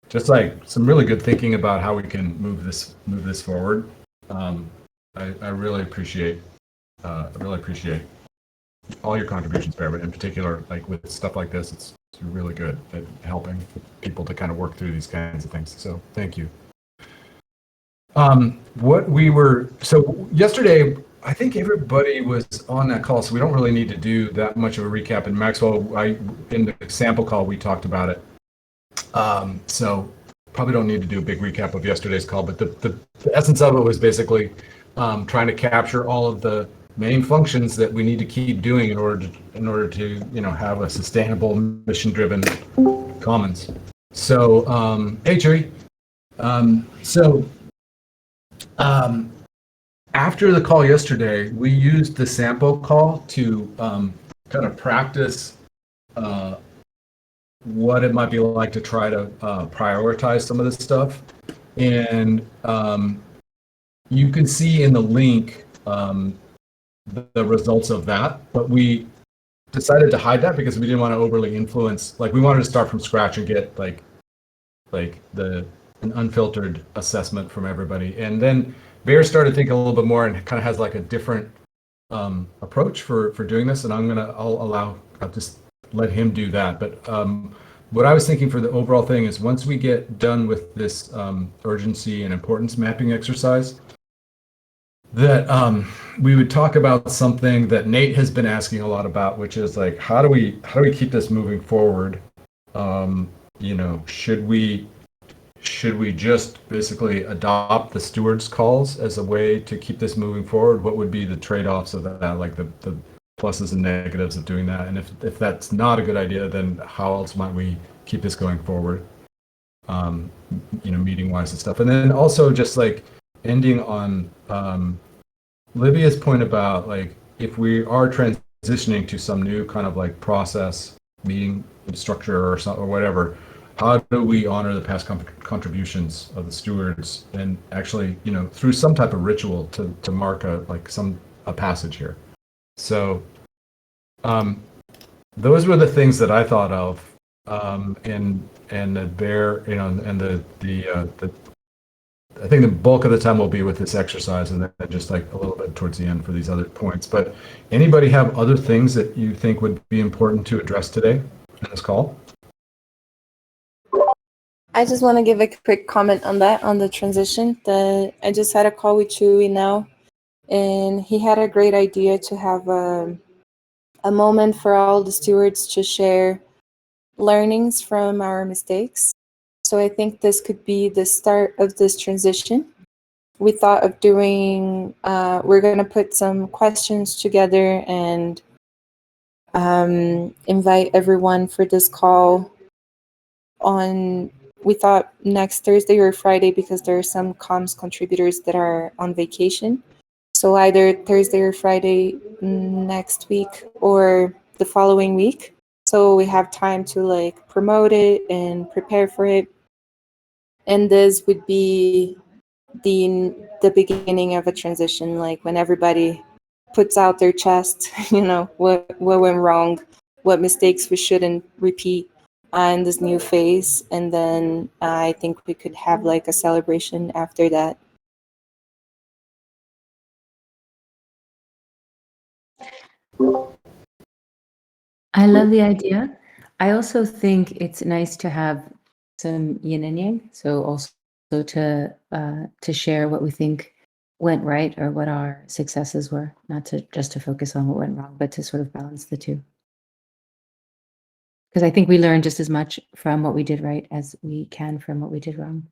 just like some really good thinking about how we can move this forward. I really appreciate all your contributions, Bear, but in particular, like with stuff like this, it's really good at helping people to kind of work through these kinds of things. So thank you. So yesterday, I think everybody was on that call, so we don't really need to do that much of a recap. And Maxwell, in the sample call, we talked about it. So probably don't need to do a big recap of yesterday's call, but the essence of it was basically trying to capture all of the main functions that we need to keep doing in order to have a sustainable mission-driven commons. So hey Cherie. After the call yesterday, we used the sample call to kind of practice what it might be like to try to prioritize some of this stuff. And you can see in the link the results of that, but we decided to hide that because we didn't want to overly influence. Like, we wanted to start from scratch and get like an unfiltered assessment from everybody. And then Bear started thinking a little bit more and kind of has like a different approach for doing this. And I'll just let him do that. But what I was thinking for the overall thing is, once we get done with this urgency and importance mapping exercise, that we would talk about something that Nate has been asking a lot about, which is like, how do we keep this moving forward? Should we just basically adopt the stewards calls as a way to keep this moving forward? What would be the trade-offs of that, like the pluses and negatives of doing that? And if that's not a good idea, then how else might we keep this going forward? Meeting wise and stuff. And then also just like ending on Livia's point about, like, if we are transitioning to some new kind of like process, meeting structure or whatever, how do we honor the past contributions of the stewards, and actually, through some type of ritual to mark a passage here. So those were the things that I thought of, and the Bear, and the I think the bulk of the time will be with this exercise, and then just like a little bit towards the end for these other points. But anybody have other things that you think would be important to address today in this call? I just want to give a quick comment on that, on the transition. I just had a call with Chewie now, and he had a great idea to have a moment for all the stewards to share learnings from our mistakes. So I think this could be the start of this transition. We thought of doing, we're going to put some questions together and invite everyone for this call on, we thought next Thursday or Friday, because there are some comms contributors that are on vacation. So either Thursday or Friday next week or the following week. So we have time to like promote it and prepare for it. And this would be the beginning of a transition, like when everybody puts out their chest, what went wrong, what mistakes we shouldn't repeat in this new phase. And then I think we could have like a celebration after that. I love the idea. I also think it's nice to have some yin and yang. So also to share what we think went right or what our successes were, not just to focus on what went wrong, but to sort of balance the two. Because I think we learn just as much from what we did right as we can from what we did wrong.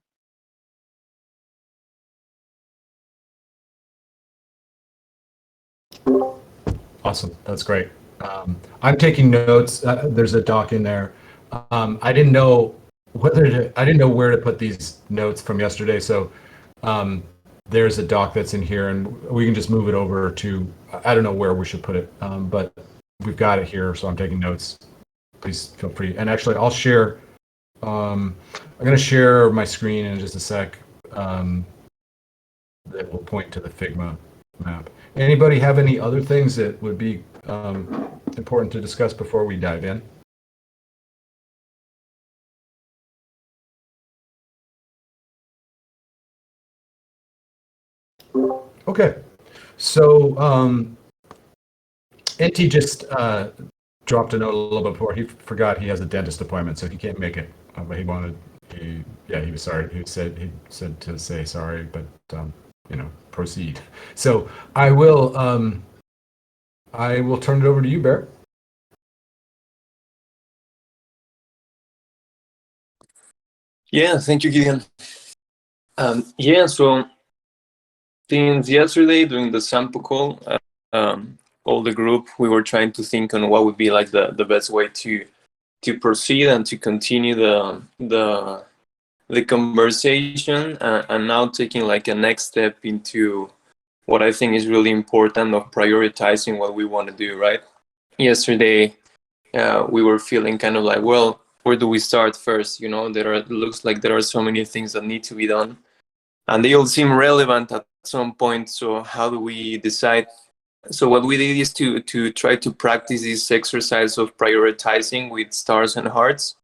Awesome, that's great. I'm taking notes. There's a doc in there. I didn't know where to put these notes from yesterday. So there's a doc that's in here, and we can just move it over to, I don't know where we should put it, but we've got it here. So I'm taking notes. Please feel free. And actually, I'll share. I'm going to share my screen in just a sec. That will point to the Figma map. Anybody have any other things that would be important to discuss before we dive in? Okay. So NT just dropped a note a little bit before. He forgot he has a dentist appointment, so he can't make it. But he wanted, he was sorry. He said to say sorry, but proceed. So I will turn it over to you, Bear. Yeah, thank you, Gideon. So since yesterday during the sample call, all the group, we were trying to think on what would be like the best way to proceed and to continue the conversation, and now taking like a next step into what I think is really important of prioritizing what we want to do, right? Yesterday, we were feeling kind of like, well, where do we start first? It looks like there are so many things that need to be done, and they all seem relevant at some point. So how do we decide? So what we did is to try to practice this exercise of prioritizing with stars and hearts.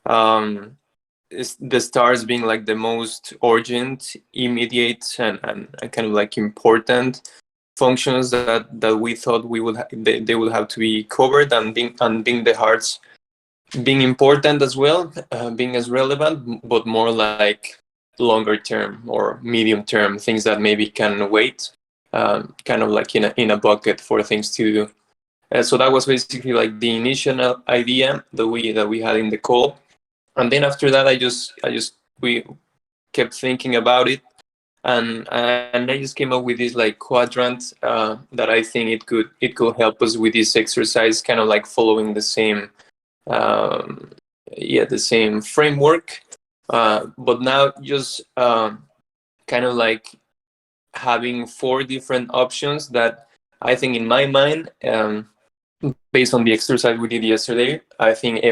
The stars being like the most urgent, immediate, and kind of like important functions that we thought they would have to be covered, and being the hearts being important as well, being as relevant, but more like longer term or medium term things that maybe can wait, kind of like in a bucket for things to do. So that was basically like the initial idea that we had in the call, and then after that, we kept thinking about it, and I just came up with this like quadrant that I think it could help us with this exercise, kind of like following the same the same framework, but now just kind of like having 4 different options that I think in my mind, based on the exercise we did yesterday, I think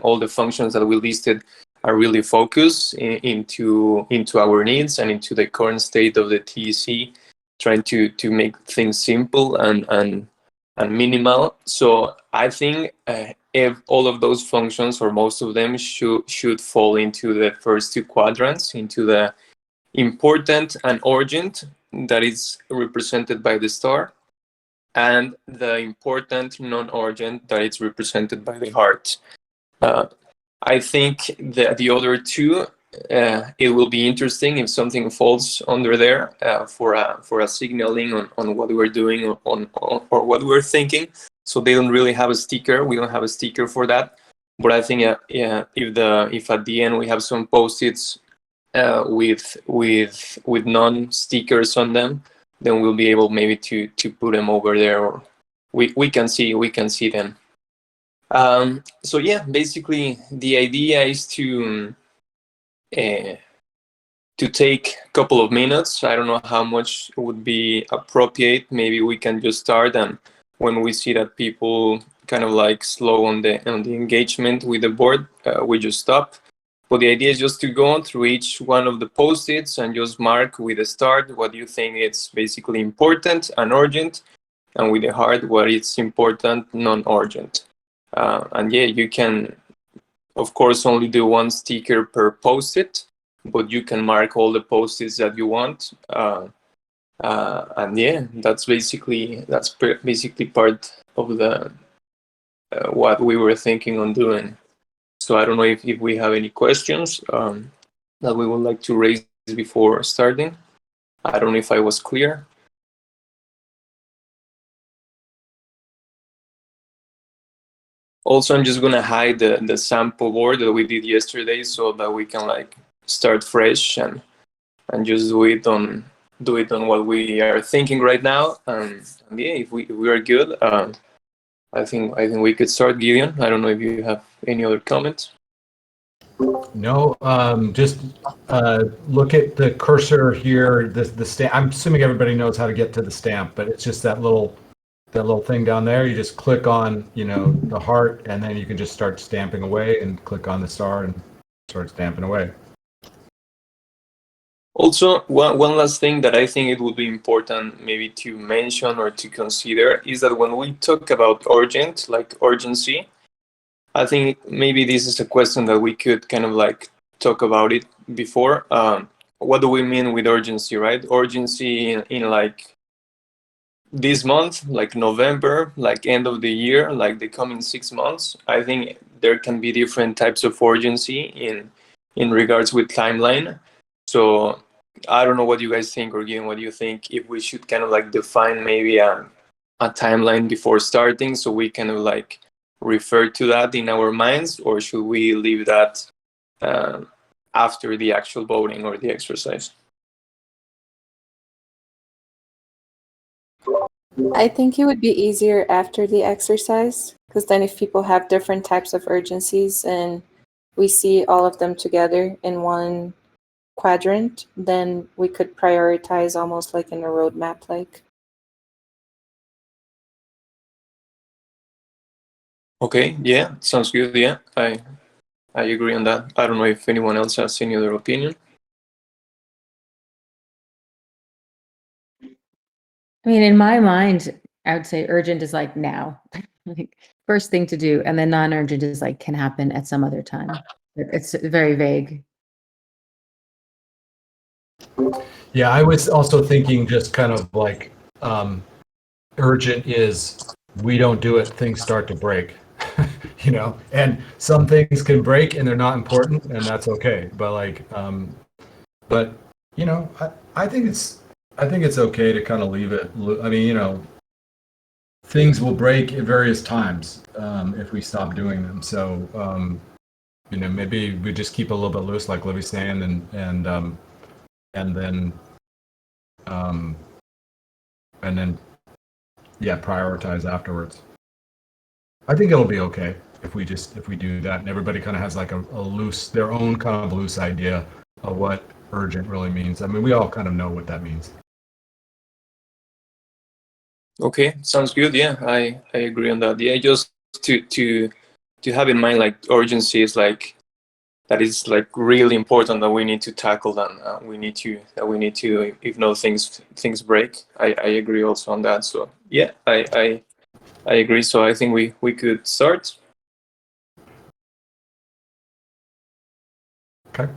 all the functions that we listed are really focused into our needs and into the current state of the TEC, trying to make things simple and minimal. So I think if all of those functions, or most of them, should fall into the first 2 quadrants, into the important and urgent, that is represented by the star, and the important non-urgent, that is represented by the heart. I think that the other 2, it will be interesting if something falls under there for a signaling on what we're doing or what we're thinking. So they don't really have a sticker. We don't have a sticker for that. But I think if at the end we have some post-its with non-stickers on them, then we'll be able maybe to put them over there, or we can see them. So yeah, basically the idea is to take a couple of minutes. I don't know how much would be appropriate. Maybe we can just start, and when we see that people kind of like slow on the engagement with the board, we just stop. But the idea is just to go on through each one of the post-its and just mark with a start what you think it's basically important and urgent, and with the heart what it's important, non-urgent. And yeah, you can, of course, only do 1 sticker per post-it, but you can mark all the post-its that you want. And yeah, that's basically part of the what we were thinking on doing. So I don't know if we have any questions that we would like to raise before starting. I don't know if I was clear. Also, I'm just gonna hide the sample board that we did yesterday, so that we can like start fresh and just do it on what we are thinking right now. And yeah, if we are good, I think we could start. Gideon, I don't know if you have any other comments. No, just look at the cursor here. The stamp. I'm assuming everybody knows how to get to the stamp, but it's just that little thing down there. You just click on, the heart, and then you can just start stamping away, and click on the star and start stamping away. Also, one last thing that I think it would be important maybe to mention or to consider is that when we talk about urgent, like urgency, I think maybe this is a question that we could kind of like talk about it before. what do we mean with urgency, right? Urgency in like this month, like November, like end of the year, like the coming 6 months. I think there can be different types of urgency in regards with timeline. So I don't know what you guys think, or Gideon, what do you think, if we should kind of like define maybe a timeline before starting, so we kind of like refer to that in our minds, or should we leave that uh, after the actual voting or the exercise? I think it would be easier after the exercise, because then if people have different types of urgencies and we see all of them together in one quadrant, then we could prioritize almost like in a roadmap like. Okay, yeah, sounds good. Yeah, I agree on that. I don't know if anyone else has any other opinion. I mean, in my mind, I would say urgent is like now, like first thing to do, and then non-urgent is like can happen at some other time. It's very vague. Yeah, I was also thinking just kind of like urgent is we don't do it, things start to break. You know, and some things can break and they're not important, and that's okay. But like, but you know, I think it's okay to kind of leave it. I mean, you know, things will break at various times if we stop doing them. So you know, maybe we just keep a little bit loose, like Livy's saying, and then um, and then yeah, prioritize afterwards. I think it'll be okay if we do that, and everybody kind of has like a loose, their own kind of loose idea of what urgent really means. I mean, we all kind of know what that means. Okay, sounds good. Yeah, I agree on that. Yeah, just to have in mind like urgency is like that is like really important that we need to tackle them. We need to, if no things break. I agree also on that. So yeah, I agree. So I think we could start. Okay.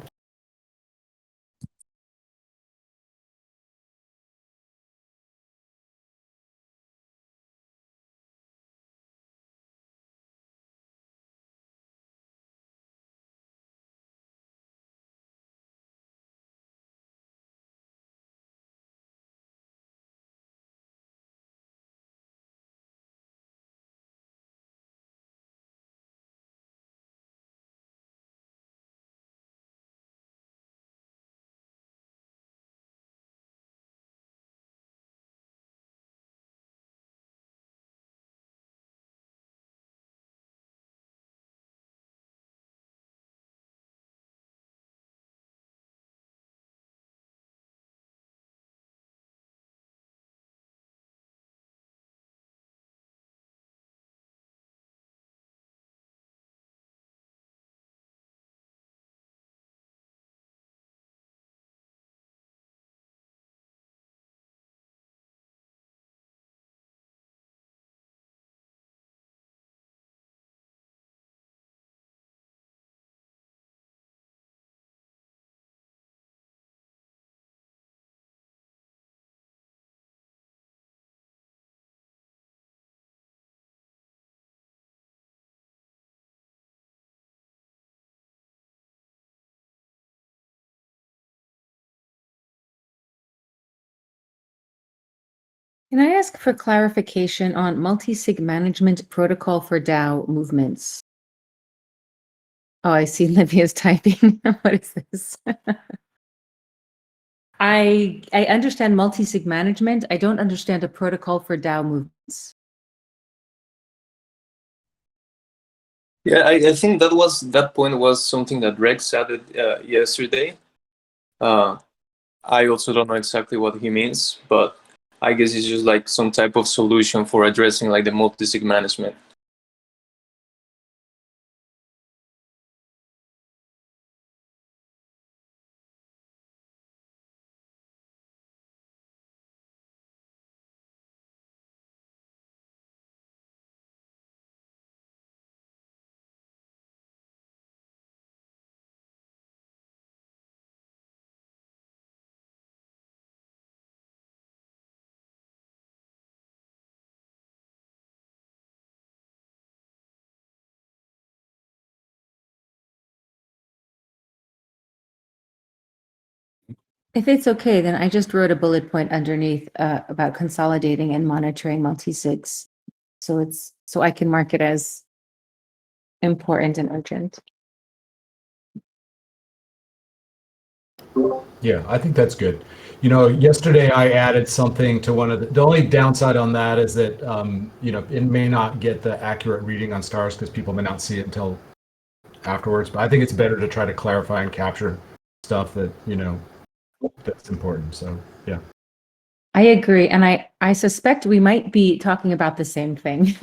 Can I ask for clarification on multi-sig management protocol for DAO movements? Oh, I see Livia's typing. What is this? I understand multi-sig management. I don't understand a protocol for DAO movements. Yeah, I think that point was something that Rex added yesterday. Uh, I also don't know exactly what he means, but I guess it's just like some type of solution for addressing like the multi-sig management. If it's okay, then I just wrote a bullet point underneath about consolidating and monitoring multi-sigs. So I can mark it as important and urgent. Yeah, I think that's good. You know, yesterday I added something to one of the only downside on that is that, you know, it may not get the accurate reading on stars because people may not see it until afterwards. But I think it's better to try to clarify and capture stuff that, you know, that's important. So, yeah. I agree. And I suspect we might be talking about the same thing.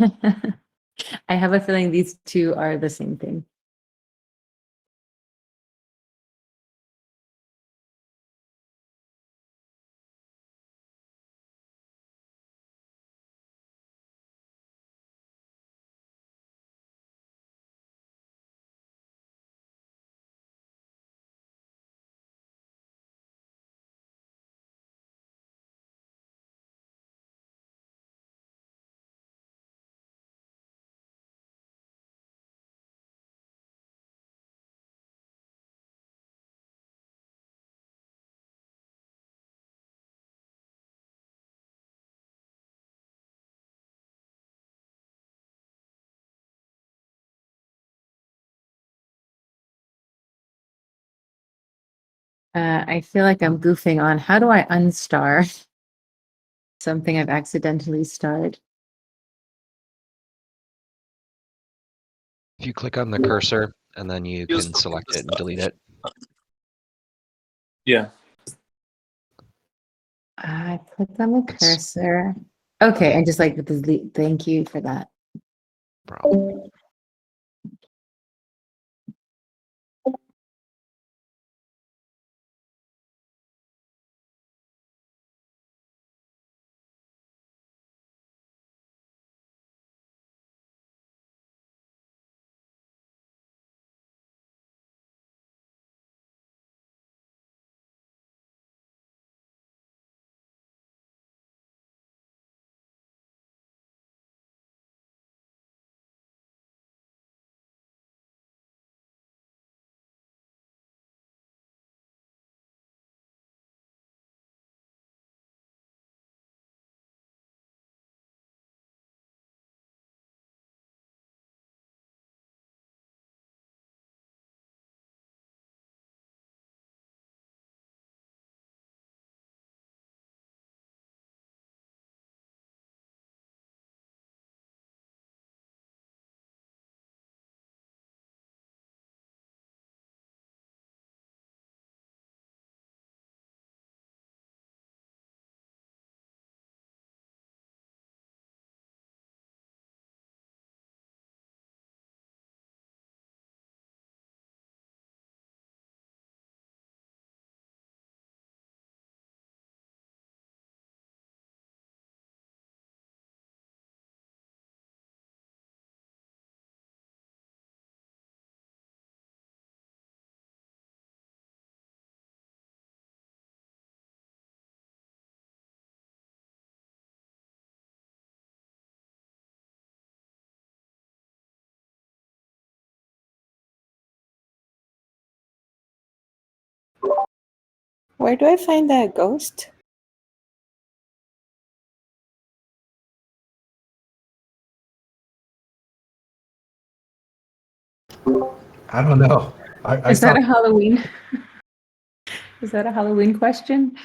I have a feeling these two are the same thing. I feel like I'm goofing on how do I unstar something I've accidentally starred? If you click on the cursor and then you Just can select it and delete it. Yeah. I clicked on the cursor. Okay, and just like delete. Thank you for that. Problem. Where do I find that ghost? I don't know. I Is saw that a Halloween? Is that a Halloween question?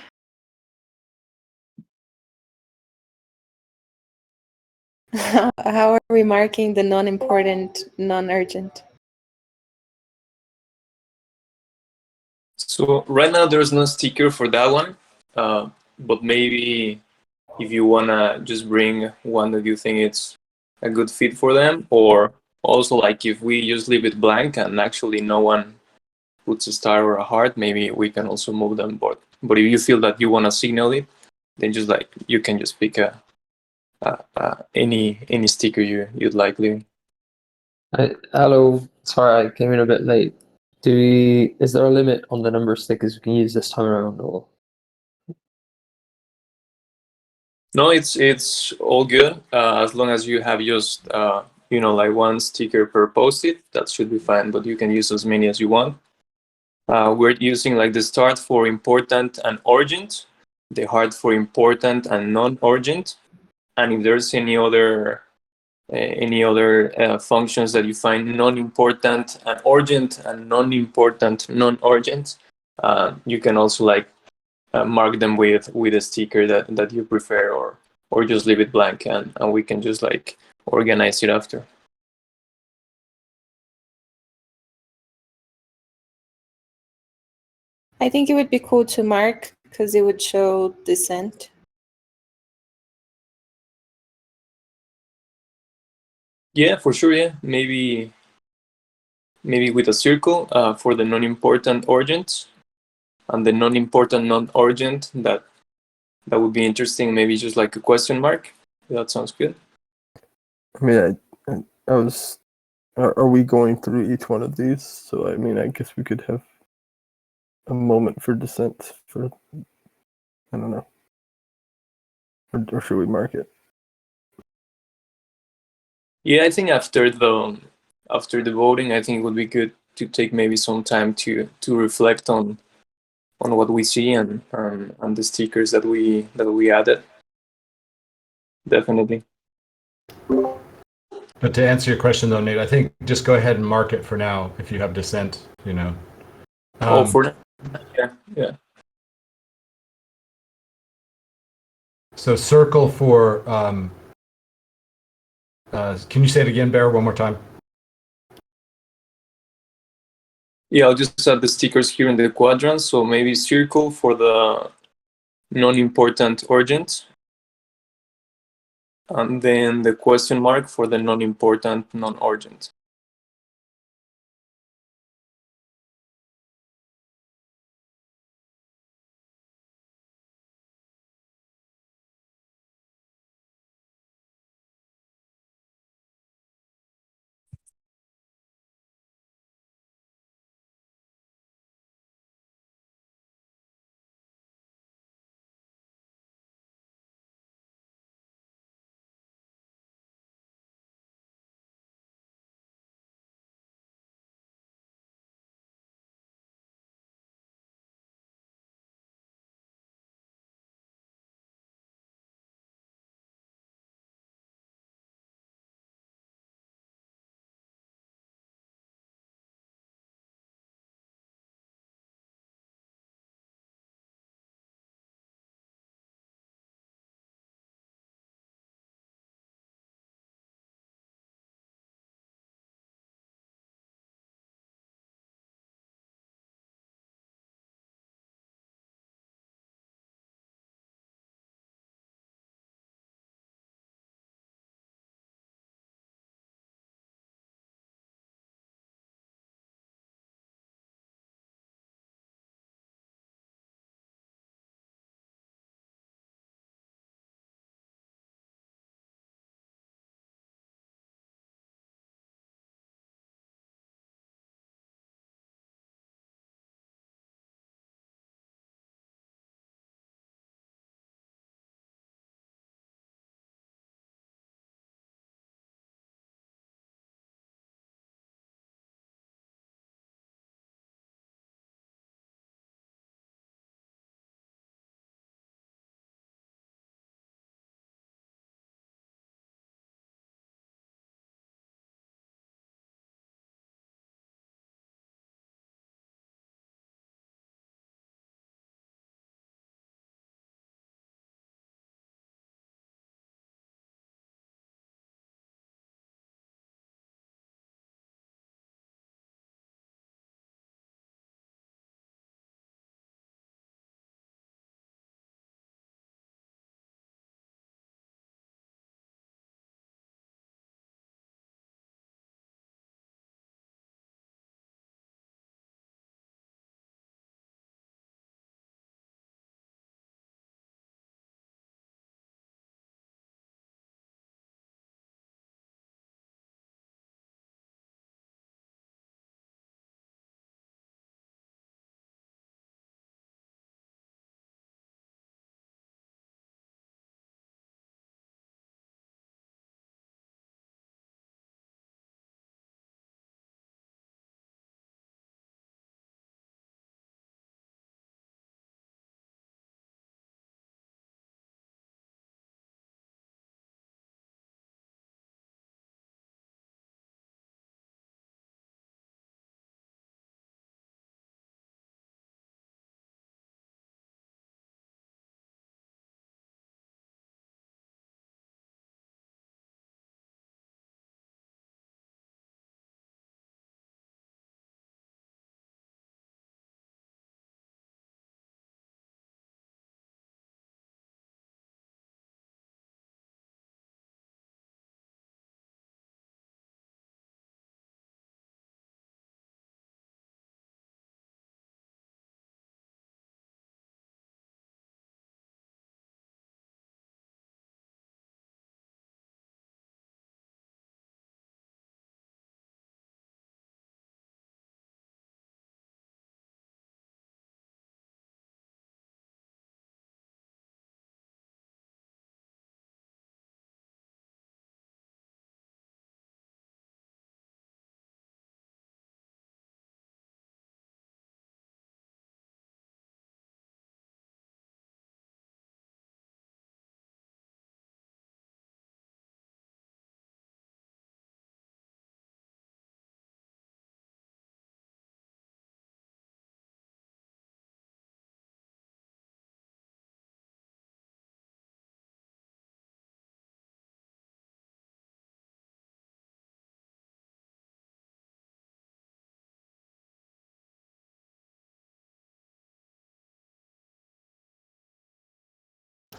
How are we marking the non-important, non-urgent? So right now there's no sticker for that one, but maybe if you wanna just bring one that you think it's a good fit for them, or also like if we just leave it blank and actually no one puts a star or a heart, maybe we can also move them. But if you feel that you wanna signal it, then just like you can just pick any sticker you'd like leaving. Hello, sorry I came in a bit late. Is there a limit on the number of stickers we can use this time around, or? No, it's all good as long as you have just like one sticker per post-it. That should be fine. But you can use as many as you want. we're using like the start for important and urgent, the hard for important and non-urgent, and if there's any other functions that you find non-important and urgent and non-important non-urgent, you can also like mark them with a sticker that you prefer, or just leave it blank, and we can just like organize it after. I think it would be cool to mark because it would show dissent. Yeah, for sure. Yeah, maybe with a circle for the non-important urgent, and the non-important non-urgent, that would be interesting. Maybe just like a question mark. That sounds good. I mean, I was. Are we going through each one of these? So I mean, I guess we could have a moment for dissent. For I don't know, or should we mark it? Yeah, I think after the voting, I think it would be good to take maybe some time to reflect on what we see, and the stickers that we added. Definitely. But to answer your question though, Nate, I think just go ahead and mark it for now if you have dissent, you know. For now, yeah. So circle for, can you say it again, Bear, one more time? Yeah, I'll just add the stickers here in the quadrants. So maybe circle for the non-important urgent, and then the question mark for the non-important non-urgent.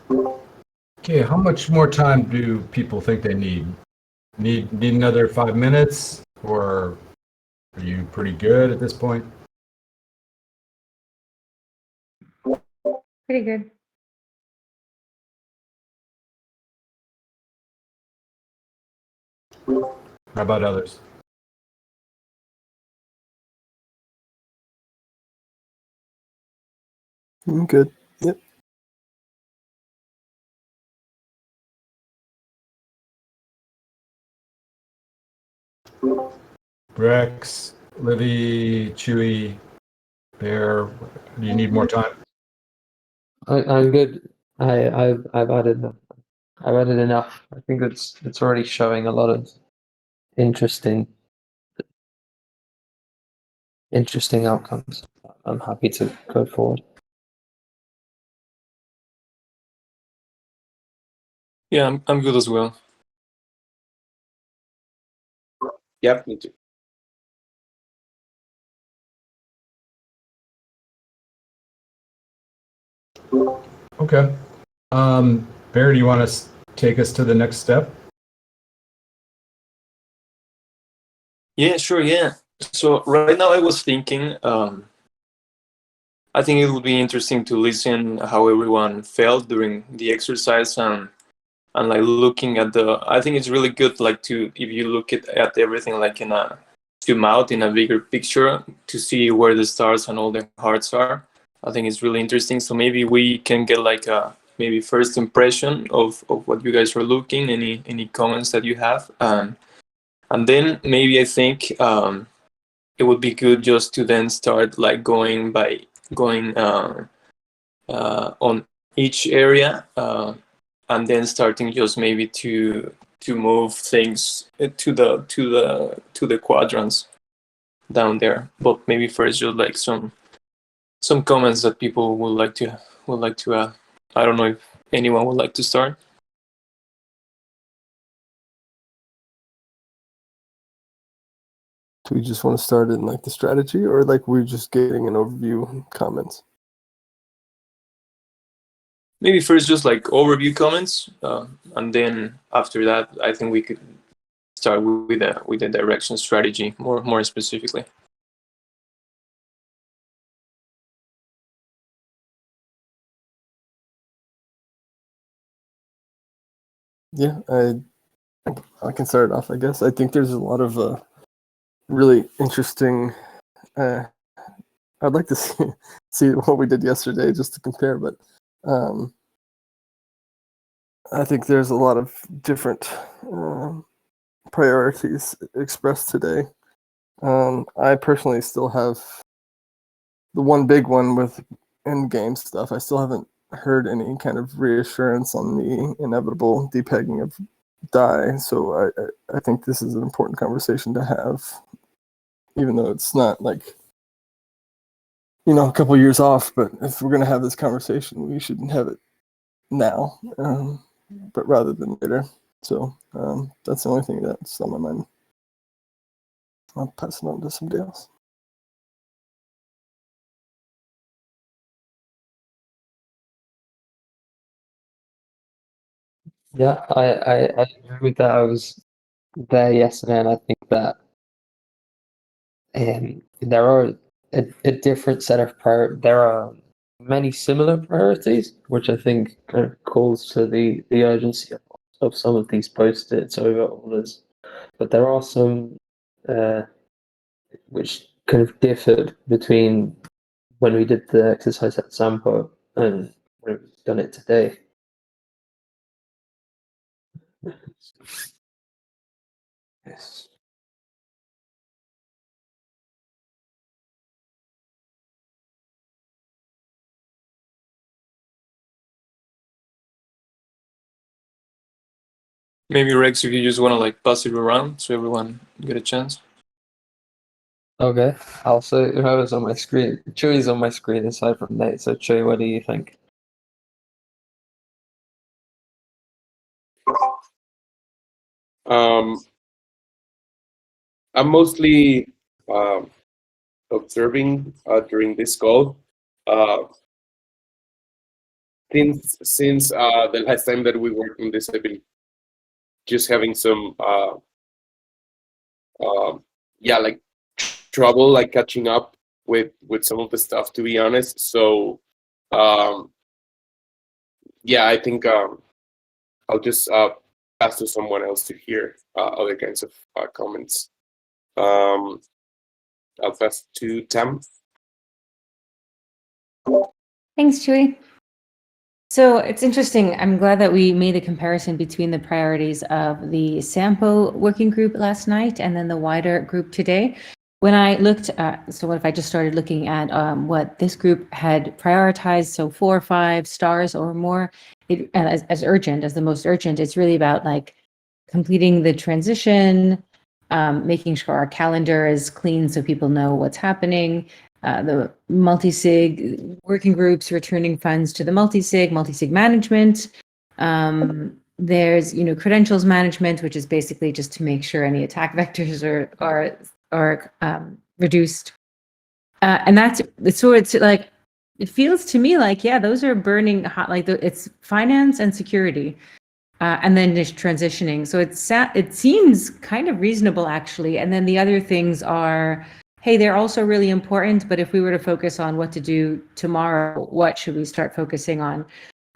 Okay, how much more time do people think they need? Need another 5 minutes, or are you pretty good at this point? Pretty good. How about others? I'm good. Yep. Rex, Livy, Chewy, Bear, do you need more time? I'm good. I've added enough. I think it's already showing a lot of interesting outcomes. I'm happy to go forward. Yeah, I'm good as well. Yep, me too. Okay. Bear, do you want to take us to the next step? Yeah, sure. Yeah. So right now I was thinking, I think it would be interesting to listen how everyone felt during the exercise, and like looking at the. I think it's really good, like to if you look at everything like in a zoom out in a bigger picture to see where the stars and all the hearts are. I think it's really interesting. So maybe we can get like a maybe first impression of what you guys are looking. Any comments that you have, and then maybe I think. It would be good just to then start like going on each area, and then starting just maybe to move things to the quadrants down there. But maybe first just like some comments that people would like to add. I don't know if anyone would like to start. Do we just want to start in like the strategy, or like we're just getting an overview comments? Maybe first just like overview comments, and then after that I think we could start with the direction strategy more specifically. Yeah, I can start off, I guess. I think there's a lot of really interesting. I'd like to see what we did yesterday just to compare, but I think there's a lot of different priorities expressed today. I personally still have the one big one with in-game stuff. I still haven't heard any kind of reassurance on the inevitable depegging of die. So I think this is an important conversation to have, even though it's not like a couple years off. But if we're gonna have this conversation, we should have it now, but rather than later. So that's the only thing that's on my mind. I'll pass it on to somebody else. Yeah, I agree with that. I was there yesterday, and I think that there are a different set of there are many similar priorities, which I think kind of calls to the urgency of some of these post-its over others. But there are some which kind of differed between when we did the exercise at Sampo and when we've done it today. Yes. Maybe Rex, if you just want to like pass it around so everyone get a chance. Okay, I'll say whoever's on my screen. Chewy's on my screen aside from Nate. So Chewy, what do you think? Um, I'm mostly observing during this call. Uh, since the last time that we worked on this, I've been just having some yeah, like trouble like catching up with some of the stuff, to be honest. So yeah, I think I'll just pass to someone else to hear other kinds of comments. I'll pass to Tam. Thanks, Chewy. So it's interesting. I'm glad that we made a comparison between the priorities of the Sampo working group last night and then the wider group today. When I looked at, so what if I just started looking at what this group had prioritized, so 4 or 5 stars or more, as urgent, as the most urgent, it's really about like completing the transition, making sure our calendar is clean so people know what's happening, the multi-sig working groups returning funds to the multi-sig management. There's credentials management, which is basically just to make sure any attack vectors are reduced. And that's so it's like it feels to me like those are burning hot. Like it's finance and security. And then just transitioning. So it seems kind of reasonable, actually. And then the other things are, hey, they're also really important, but if we were to focus on what to do tomorrow, what should we start focusing on?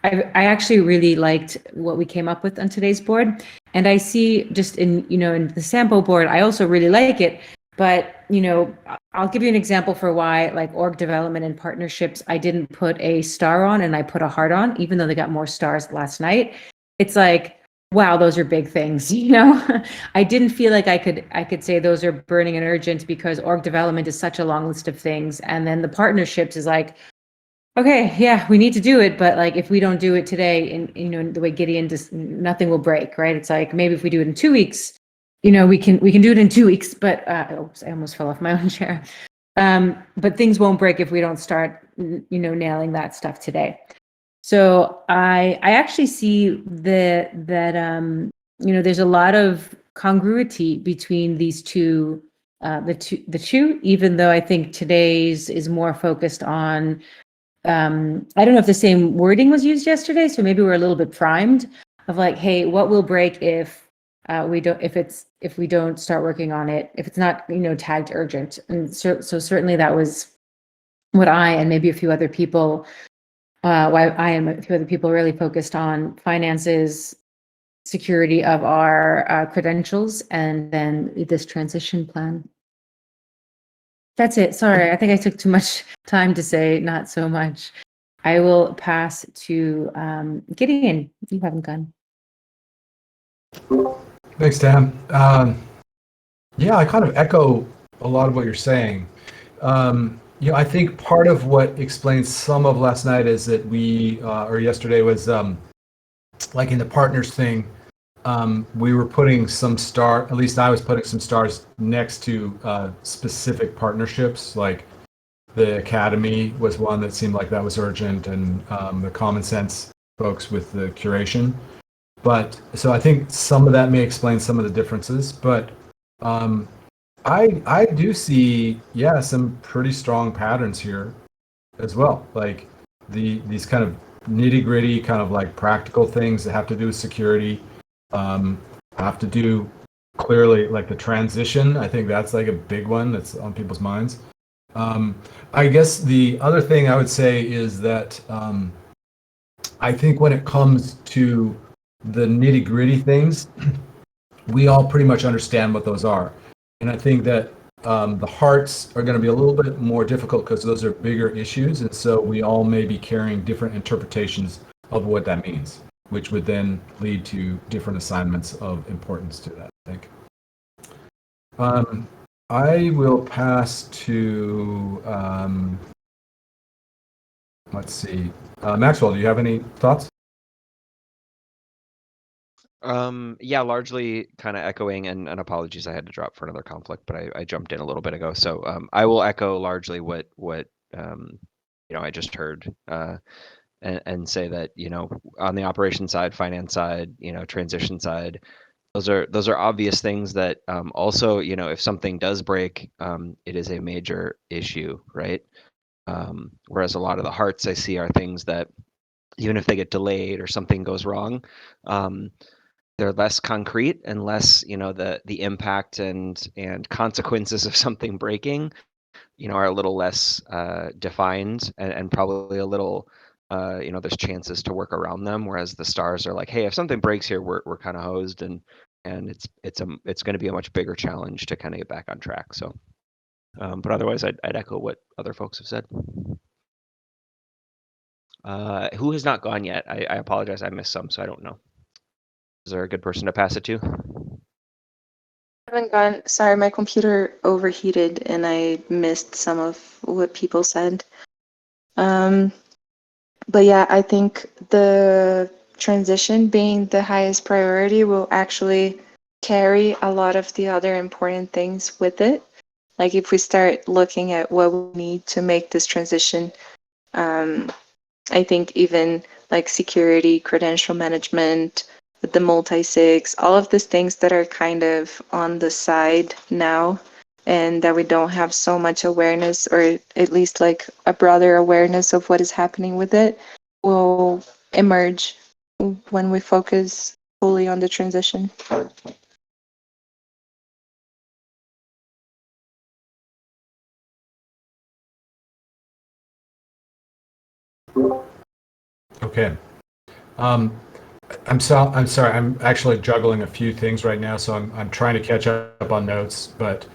I actually really liked what we came up with on today's board. And I see just in the Sampo board, I also really like it. But, I'll give you an example for why, like org development and partnerships, I didn't put a star on and I put a heart on, even though they got more stars last night. It's like, wow, those are big things, I didn't feel like I could say those are burning and urgent because org development is such a long list of things. And then the partnerships is like, okay, yeah, we need to do it. But like, if we don't do it today in the way Gideon just, nothing will break, right? It's like, maybe if we do it in 2 weeks, we can do it in 2 weeks, but oops, I almost fell off my own chair. But things won't break if we don't start, nailing that stuff today. So I actually see that there's a lot of congruity between these two, the two, even though I think today's is more focused on, I don't know if the same wording was used yesterday, so maybe we're a little bit primed of like, hey, what will break if we don't start working on it, if it's not tagged urgent. And so certainly that was what I and maybe a few other people. Why I and a few other people really focused on finances, security of our credentials, and then this transition plan. That's it. Sorry, I think I took too much time to say not so much. I will pass to Gideon. You haven't gone. Thanks, Tam. Yeah, I kind of echo a lot of what you're saying. I think part of what explains some of last night is that or yesterday was like in the partners thing, we were putting at least I was putting some stars next to specific partnerships, like the Academy was one that seemed like that was urgent, and the Common Sense folks with the curation. But so I think some of that may explain some of the differences, but I do see some pretty strong patterns here as well, like these kind of nitty gritty kind of like practical things that have to do with security, have to do clearly like the transition. I think that's like a big one that's on people's minds. I guess the other thing I would say is that I think when it comes to the nitty gritty things, we all pretty much understand what those are. And I think that the hearts are going to be a little bit more difficult because those are bigger issues. And so we all may be carrying different interpretations of what that means, which would then lead to different assignments of importance to that, I think. I will pass to, let's see, Maxwell, do you have any thoughts? Yeah, largely kind of echoing, and apologies, I had to drop for another conflict, but I jumped in a little bit ago. So I will echo largely what I just heard, and say that on the operation side, finance side, transition side, those are obvious things that also if something does break, it is a major issue, right? Whereas a lot of the hearts I see are things that even if they get delayed or something goes wrong, they're less concrete and less, the impact and consequences of something breaking, are a little less defined and probably a little, there's chances to work around them. Whereas the stars are like, hey, if something breaks here, we're kind of hosed, and it's going to be a much bigger challenge to kind of get back on track. So, but otherwise, I'd echo what other folks have said. Who has not gone yet? I apologize, I missed some, so I don't know. Is there a good person to pass it to? I haven't gone. Sorry, my computer overheated and I missed some of what people said. But yeah, I think the transition being the highest priority will actually carry a lot of the other important things with it. Like if we start looking at what we need to make this transition, I think even like security, credential management, the multi-sigs, all of these things that are kind of on the side now and that we don't have so much awareness, or at least like a broader awareness of what is happening with it, will emerge when we focus fully on the transition. Okay. I'm sorry. I'm actually juggling a few things right now, so I'm trying to catch up on notes. But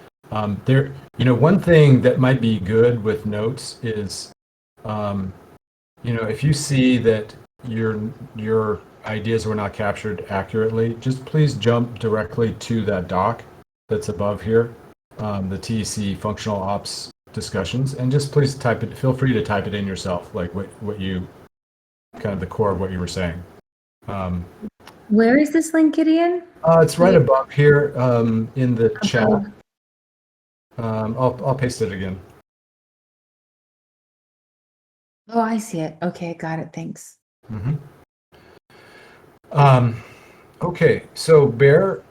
there, one thing that might be good with notes is, if you see that your ideas were not captured accurately, just please jump directly to that doc that's above here, the TEC functional ops discussions, and just please type it. Feel free to type it in yourself, like what you kind of the core of what you were saying. Where is this link, Gideon? It's right above here in the chat. Above. I'll paste it again. Oh, I see it. Okay, got it. Thanks. Mm-hmm. Okay, so Bear,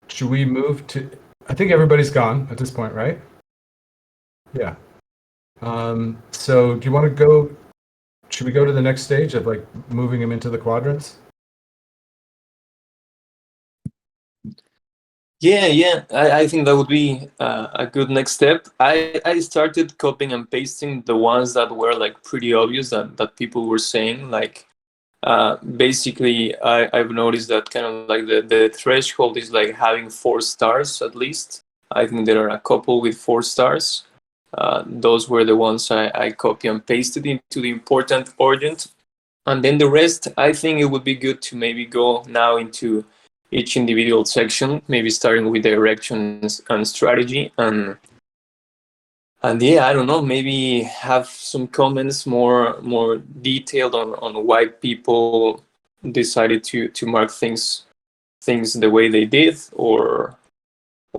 should we move to? I think everybody's gone at this point, right? Yeah. So do you want to go? Should we go to the next stage of like moving them into the quadrants? Yeah. I think that would be a good next step. I started copying and pasting the ones that were like pretty obvious that people were saying. Like basically, I've noticed that kind of like the threshold is like having 4 stars at least. I think there are a couple with 4 stars. Those were the ones I copy and pasted into the important urgent. And then the rest, I think it would be good to maybe go now into each individual section, maybe starting with directions and strategy, and yeah, I don't know, maybe have some comments more detailed on why people decided to mark things the way they did, or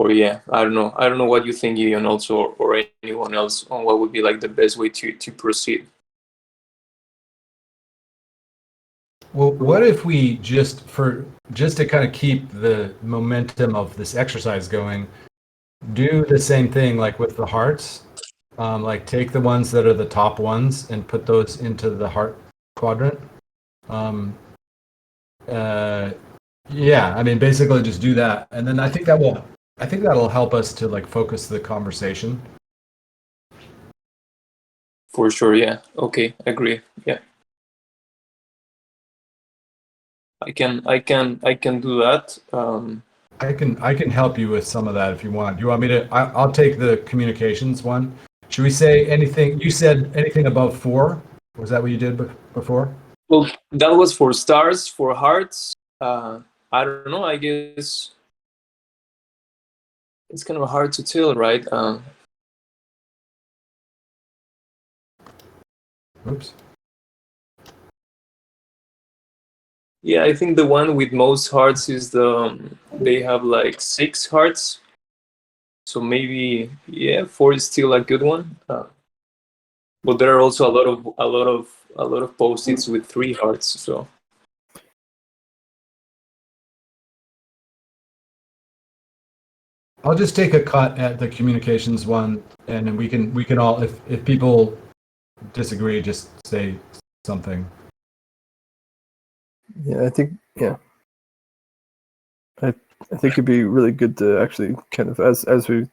yeah, I don't know what you think, Gideon, also, or anyone else, on what would be like the best way to proceed. Well, what if we just to kind of keep the momentum of this exercise going, do the same thing like with the hearts, like take the ones that are the top ones and put those into the heart quadrant. Yeah, I mean, basically just do that, and then I think that'll help us to like focus the conversation. For sure, yeah. Okay, agree. Yeah. I can do that. I can help you with some of that if you want. Do you want me to? I'll take the communications one. Should we say anything? You said anything above 4. Was that what you did before? Well, that was for stars. For hearts, I don't know. I guess it's kind of hard to tell, right? Oops. Yeah, I think the one with most hearts is they have like 6 hearts. So maybe, yeah, 4 is still a good one. But there are also a lot of post-its with 3 hearts. So I'll just take a cut at the communications one, and then we can all, if people disagree, just say something. Yeah, I think I think it'd be really good to actually kind of as we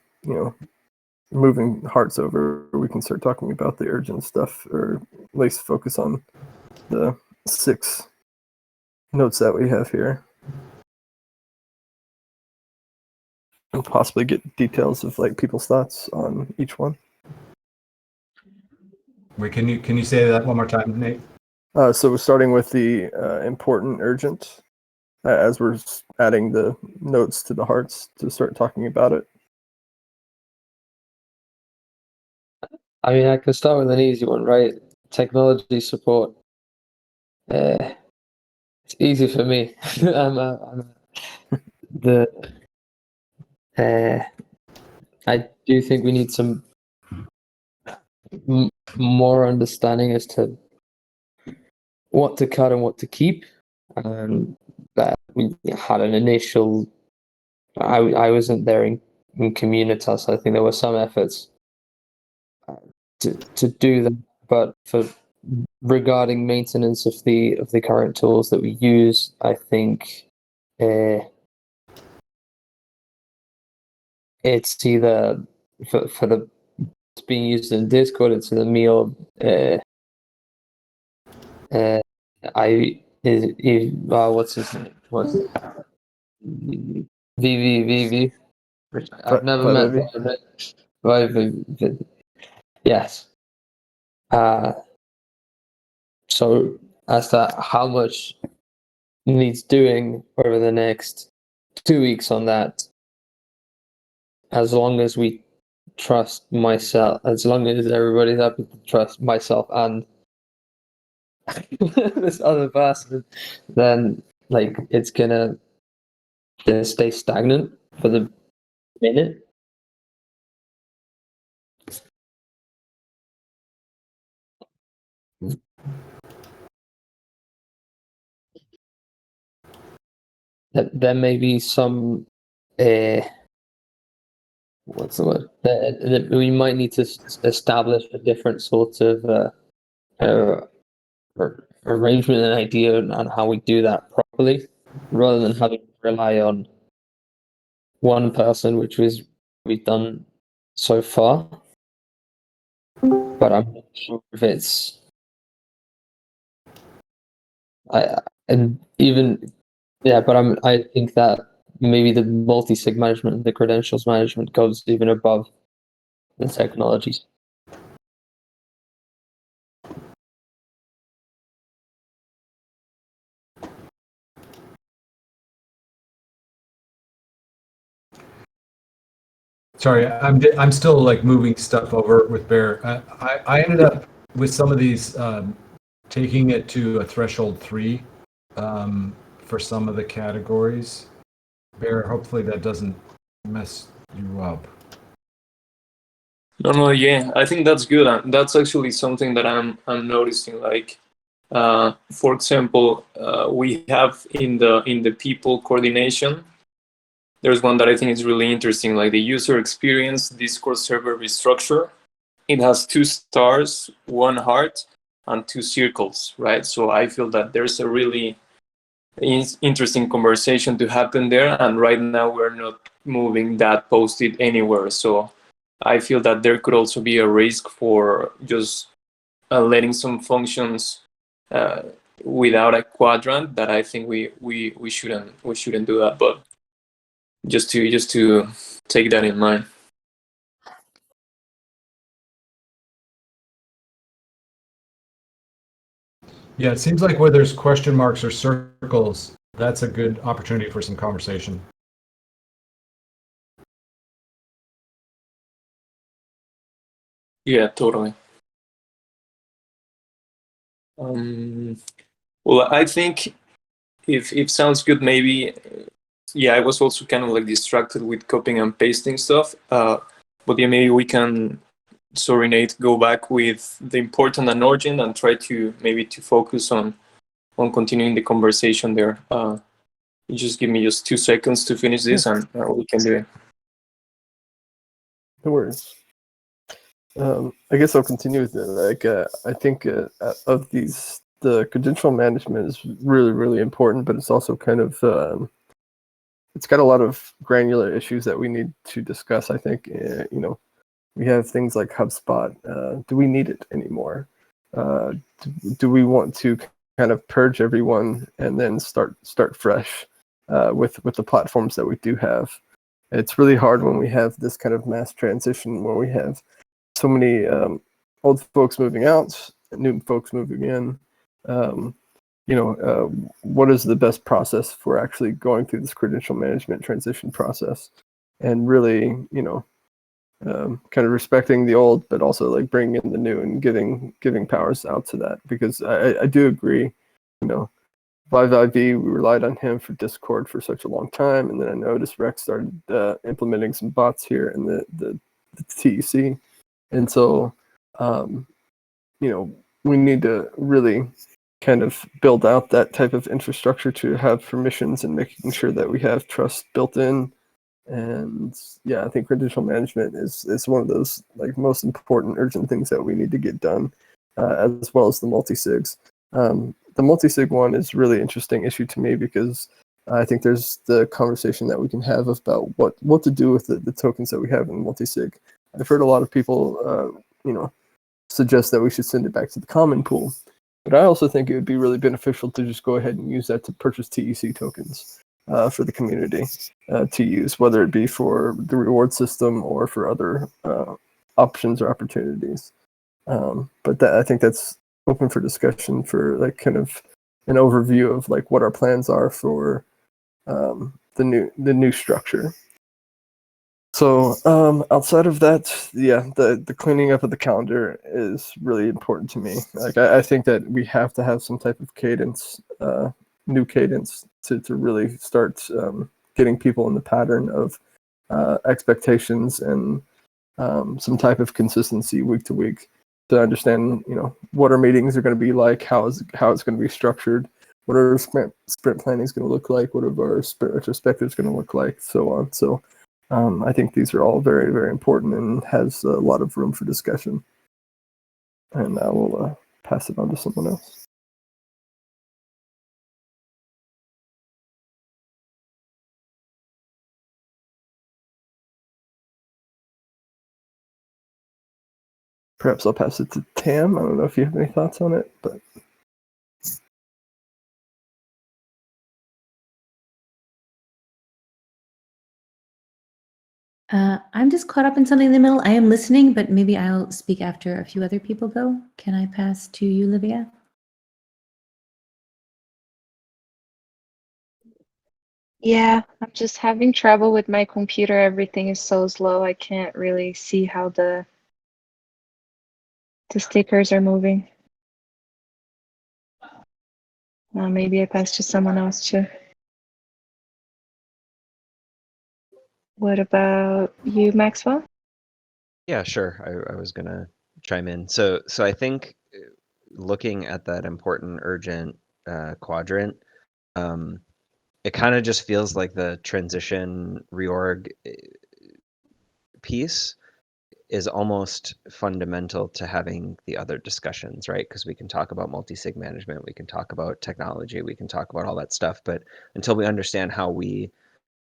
moving hearts over, we can start talking about the urgent stuff, or at least focus on the 6 notes that we have here, and possibly get details of like people's thoughts on each one. Wait, can you say that one more time, Nate? So we're starting with the important urgent, as we're adding the notes to the hearts to start talking about it. I mean, I can start with an easy one, right? Technology support. It's easy for me. The I do think we need some more understanding as to what to cut and what to keep. That we had an initial. I wasn't there in Communitas. I think there were some efforts to do that, but for regarding maintenance of the current tools that we use, I think it's either for the it's being used in Discord, it's the meal. What's his name? What's VVVV? Which I've never met. Yes. So as to how much needs doing over the next 2 weeks on that, as long as we trust myself, as long as everybody's happy to trust myself and this other person, then like it's gonna stay stagnant for the minute. There may be some what's the word? That we might need to establish a different sort of arrangement and idea on how we do that properly, rather than having to rely on one person, which we've done so far. But I'm not sure if it's but I think that maybe the multi-sig management and the credentials management goes even above the technologies. Sorry, I'm still like moving stuff over with Bear. I ended up with some of these taking it to a threshold 3 for some of the categories. Bear, hopefully that doesn't mess you up. No, yeah, I think that's good. That's actually something that I'm noticing. Like, for example, we have in the people coordination, there's one that I think is really interesting, like the user experience Discord server restructure. It has 2 stars, 1 heart, and 2 circles, right? So I feel that there's a really interesting conversation to happen there, and right now we're not moving that post-it anywhere. So I feel that there could also be a risk for just letting some functions without a quadrant. That I think we shouldn't do that, but just to take that in mind. Yeah, it seems like where there's question marks or circles, that's a good opportunity for some conversation. Yeah, totally. Well, I think if sounds good, maybe. Yeah, I was also kind of like distracted with copying and pasting stuff. But yeah, maybe we can, sorry Nate, go back with the important and urgent and try to maybe to focus on continuing the conversation there. You just give me just 2 seconds to finish this, and we can do it. No worries. I guess I'll continue with it. Like, I think of these the credential management is really, really important, but it's also kind of it's got a lot of granular issues that we need to discuss. I think we have things like HubSpot. Do we need it anymore? Do we want to kind of purge everyone and then start fresh with the platforms that we do have? It's really hard when we have this kind of mass transition where we have so many old folks moving out, new folks moving in. What is the best process for actually going through this credential management transition process, and really, kind of respecting the old, but also like bringing in the new and giving powers out to that, because I do agree, Vive, we relied on him for Discord for such a long time, and then I noticed Rex started implementing some bots here in the TEC, and so we need to really kind of build out that type of infrastructure to have permissions and making sure that we have trust built in. And yeah, I think credential management is one of those like most important urgent things that we need to get done, as well as the multi-sigs. The multi-sig one is really interesting issue to me, because I think there's the conversation that we can have about what to do with the tokens that we have in multi-sig. I've heard a lot of people, suggest that we should send it back to the common pool, but I also think it would be really beneficial to just go ahead and use that to purchase TEC tokens for the community to use, whether it be for the reward system or for other options or opportunities. But I think that's open for discussion for like kind of an overview of like what our plans are for the new structure. So outside of that, yeah, the cleaning up of the calendar is really important to me. Like I think that we have to have some type of cadence, new cadence to really start getting people in the pattern of expectations and some type of consistency week to week, to understand what our meetings are going to be like, how it's going to be structured, what our sprint planning is going to look like, what our sprint retrospective is going to look like, so on. So I think these are all very, very important and has a lot of room for discussion. And I will pass it on to someone else. Perhaps I'll pass it to Tam. I don't know if you have any thoughts on it, but I'm just caught up in something in the middle. I am listening, but maybe I'll speak after a few other people go. Can I pass to you, Livia? Yeah, I'm just having trouble with my computer. Everything is so slow. I can't really see how the stickers are moving. Maybe I pass to someone else too. What about you, Maxwell? Yeah, sure. I was gonna chime in. So I think looking at that important urgent quadrant, it kind of just feels like the transition reorg piece is almost fundamental to having the other discussions, right? Because we can talk about multi-sig management, we can talk about technology, we can talk about all that stuff, but until we understand how we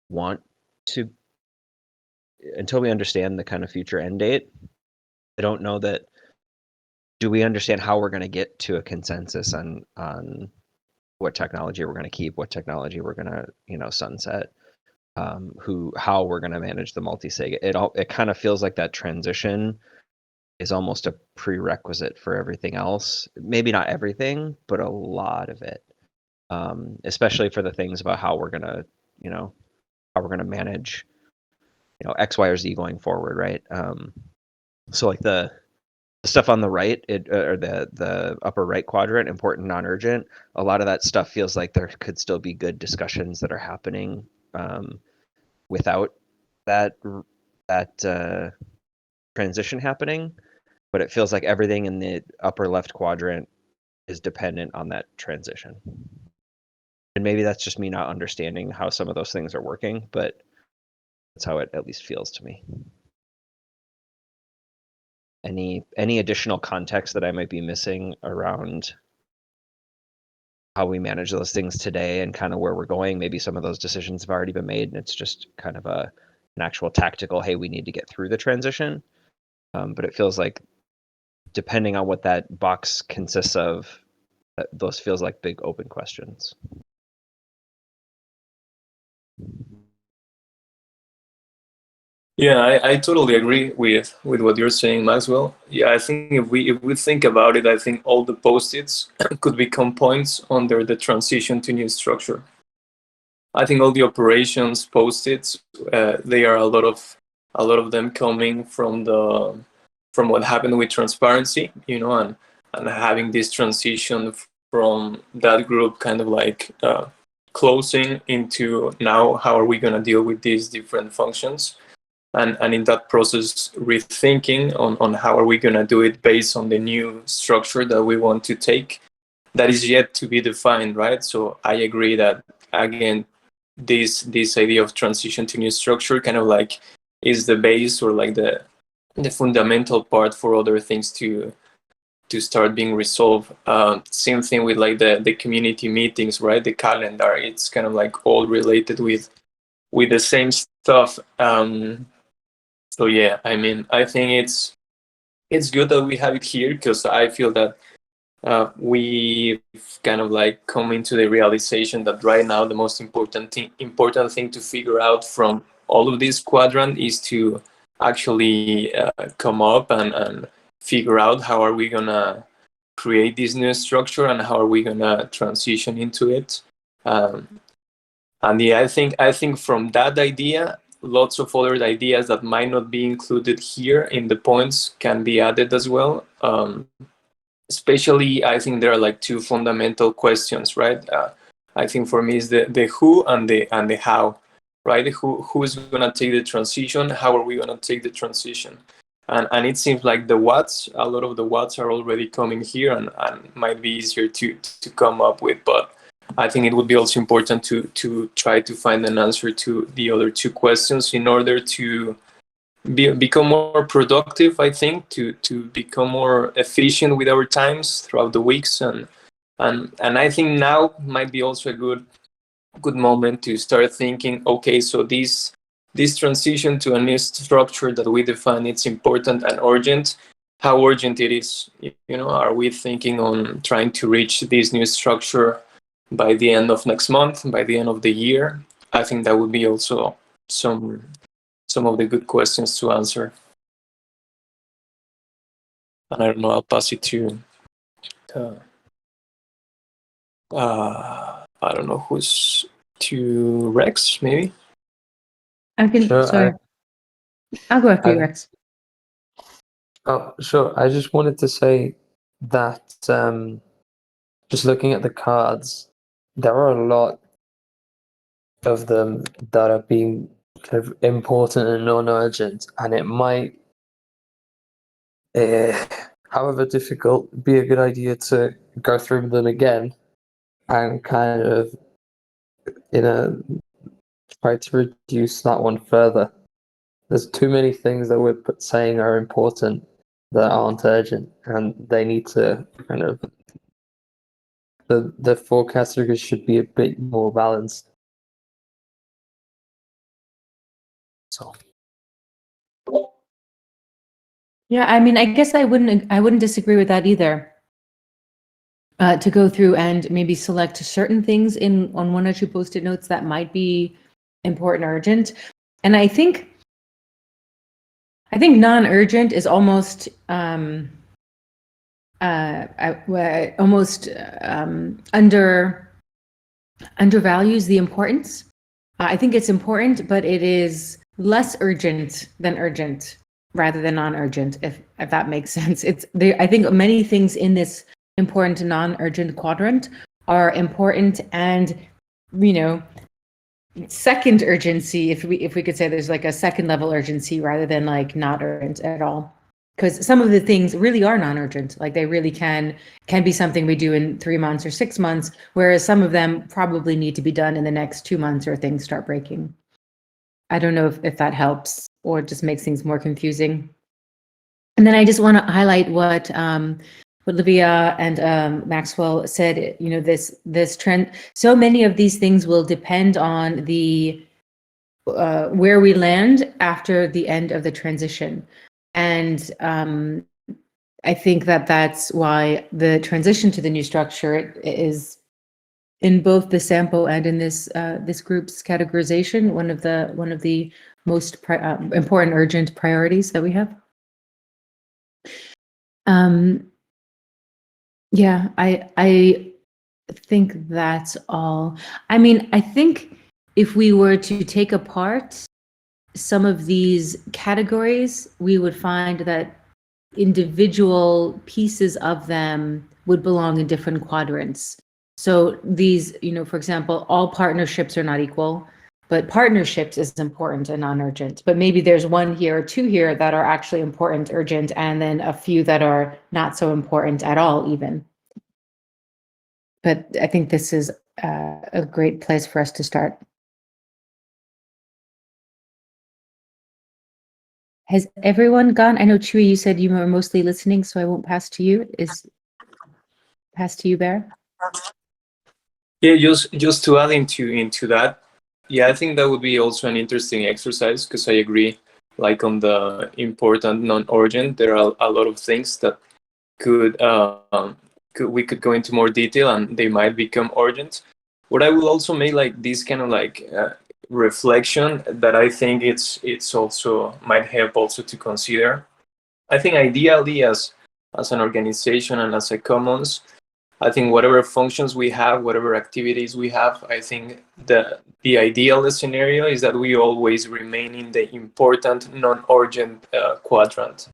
want to, until we understand the kind of future end date, I don't know that, do we understand how we're going to get to a consensus on what technology we're going to keep, what technology we're going to, sunset, how we're going to manage the multi-sig. It kind of feels like that transition is almost a prerequisite for everything else. Maybe not everything, but a lot of it. Especially for the things about how we're going to, manage, X, Y, or Z going forward, right? So like the stuff on the right, or the upper right quadrant, important, non-urgent, a lot of that stuff feels like there could still be good discussions that are happening without that transition happening, but it feels like everything in the upper left quadrant is dependent on that transition. And maybe that's just me not understanding how some of those things are working, but that's how it at least feels to me. Any additional context that I might be missing around how we manage those things today and kind of where we're going. Maybe some of those decisions have already been made, and it's just kind of an actual tactical, hey, we need to get through the transition. But it feels like, depending on what that box consists of, those feels like big open questions. Yeah, I totally agree with what you're saying, Maxwell. Yeah, I think if we think about it, I think all the post-its could become points under the transition to new structure. I think all the operations post-its, they are a lot of them coming from what happened with transparency, and having this transition from that group kind of like closing into now how are we going to deal with these different functions, and in that process rethinking on how are we going to do it based on the new structure that we want to take that is yet to be defined, right? So I agree that, again, this idea of transition to new structure kind of like is the base, or like the fundamental part for other things to start being resolved. Same thing with like the community meetings, right? The calendar, it's kind of like all related with the same stuff. So yeah, I mean, I think it's good that we have it here, because I feel that we've kind of like come into the realization that right now the most important thing to figure out from all of this quadrant is to actually come up and figure out how are we gonna create this new structure and how are we gonna transition into it. And yeah, I think from that idea, lots of other ideas that might not be included here in the points can be added as well. Especially, I think there are like two fundamental questions, right? I think for me is the who and the how, right? Who's gonna take the transition? How are we gonna take the transition? And it seems like the whats, a lot of the whats are already coming here, and might be easier to come up with. But I think it would be also important to try to find an answer to the other two questions in order to become more productive. I think to become more efficient with our times throughout the weeks, and I think now might be also a good moment to start thinking, okay, so this transition to a new structure that we define, it's important and urgent. How urgent it is, are we thinking on trying to reach this new structure by the end of next month, by the end of the year? I think that would be also some of the good questions to answer. And I don't know, I'll pass it to I don't know who's, to Rex, maybe. I can. Sure, Sorry, I'll go after you, I- Rex. Oh, sure. I just wanted to say that just looking at the cards, there are a lot of them that are being kind of important and non-urgent, and it might, however difficult, be a good idea to go through them again and kind of, try to reduce that one further. There's too many things that we're saying are important that aren't urgent, and they need to kind of, the four categories should be a bit more balanced. So Yeah, I mean, I guess I wouldn't disagree with that either. To go through and maybe select certain things on one or two post-it notes that might be important or urgent. And I think non-urgent is almost undervalues the importance. I think it's important, but it is less urgent than urgent rather than non-urgent, if that makes sense. I think many things in this important to non-urgent quadrant are important, and second urgency, if we could say there's like a second level urgency rather than like not urgent at all, because some of the things really are non-urgent, like they really can be something we do in 3 months or 6 months, whereas some of them probably need to be done in the next 2 months or things start breaking. I don't know if that helps or just makes things more confusing. And then I just want to highlight what Olivia and Maxwell said, you know, this trend, so many of these things will depend on the where we land after the end of the transition. And I think that that's why the transition to the new structure is in both the sample and in this this group's categorization one of the most important urgent priorities that we have. Yeah, I think that's all. I mean, I think if we were to take apart some of these categories, we would find that individual pieces of them would belong in different quadrants. So these, you know, for example, all partnerships are not equal, but partnerships is important and non-urgent. But maybe there's one here or two here that are actually important, urgent, and then a few that are not so important at all even. But I think this is a great place for us to start. Has everyone gone? I know, Chui, you said you were mostly listening, so I won't pass to you. Pass to you, Bear? Yeah, just to add into that, yeah, I think that would be also an interesting exercise because I agree. Like on the important non-urgent, there are a lot of things that we could go into more detail and they might become urgent. What I will also make like this kind of like reflection that I think it's also might help also to consider. I think ideally as an organization and as a commons, I think whatever functions we have, whatever activities we have, I think the ideal scenario is that we always remain in the important non-urgent quadrant.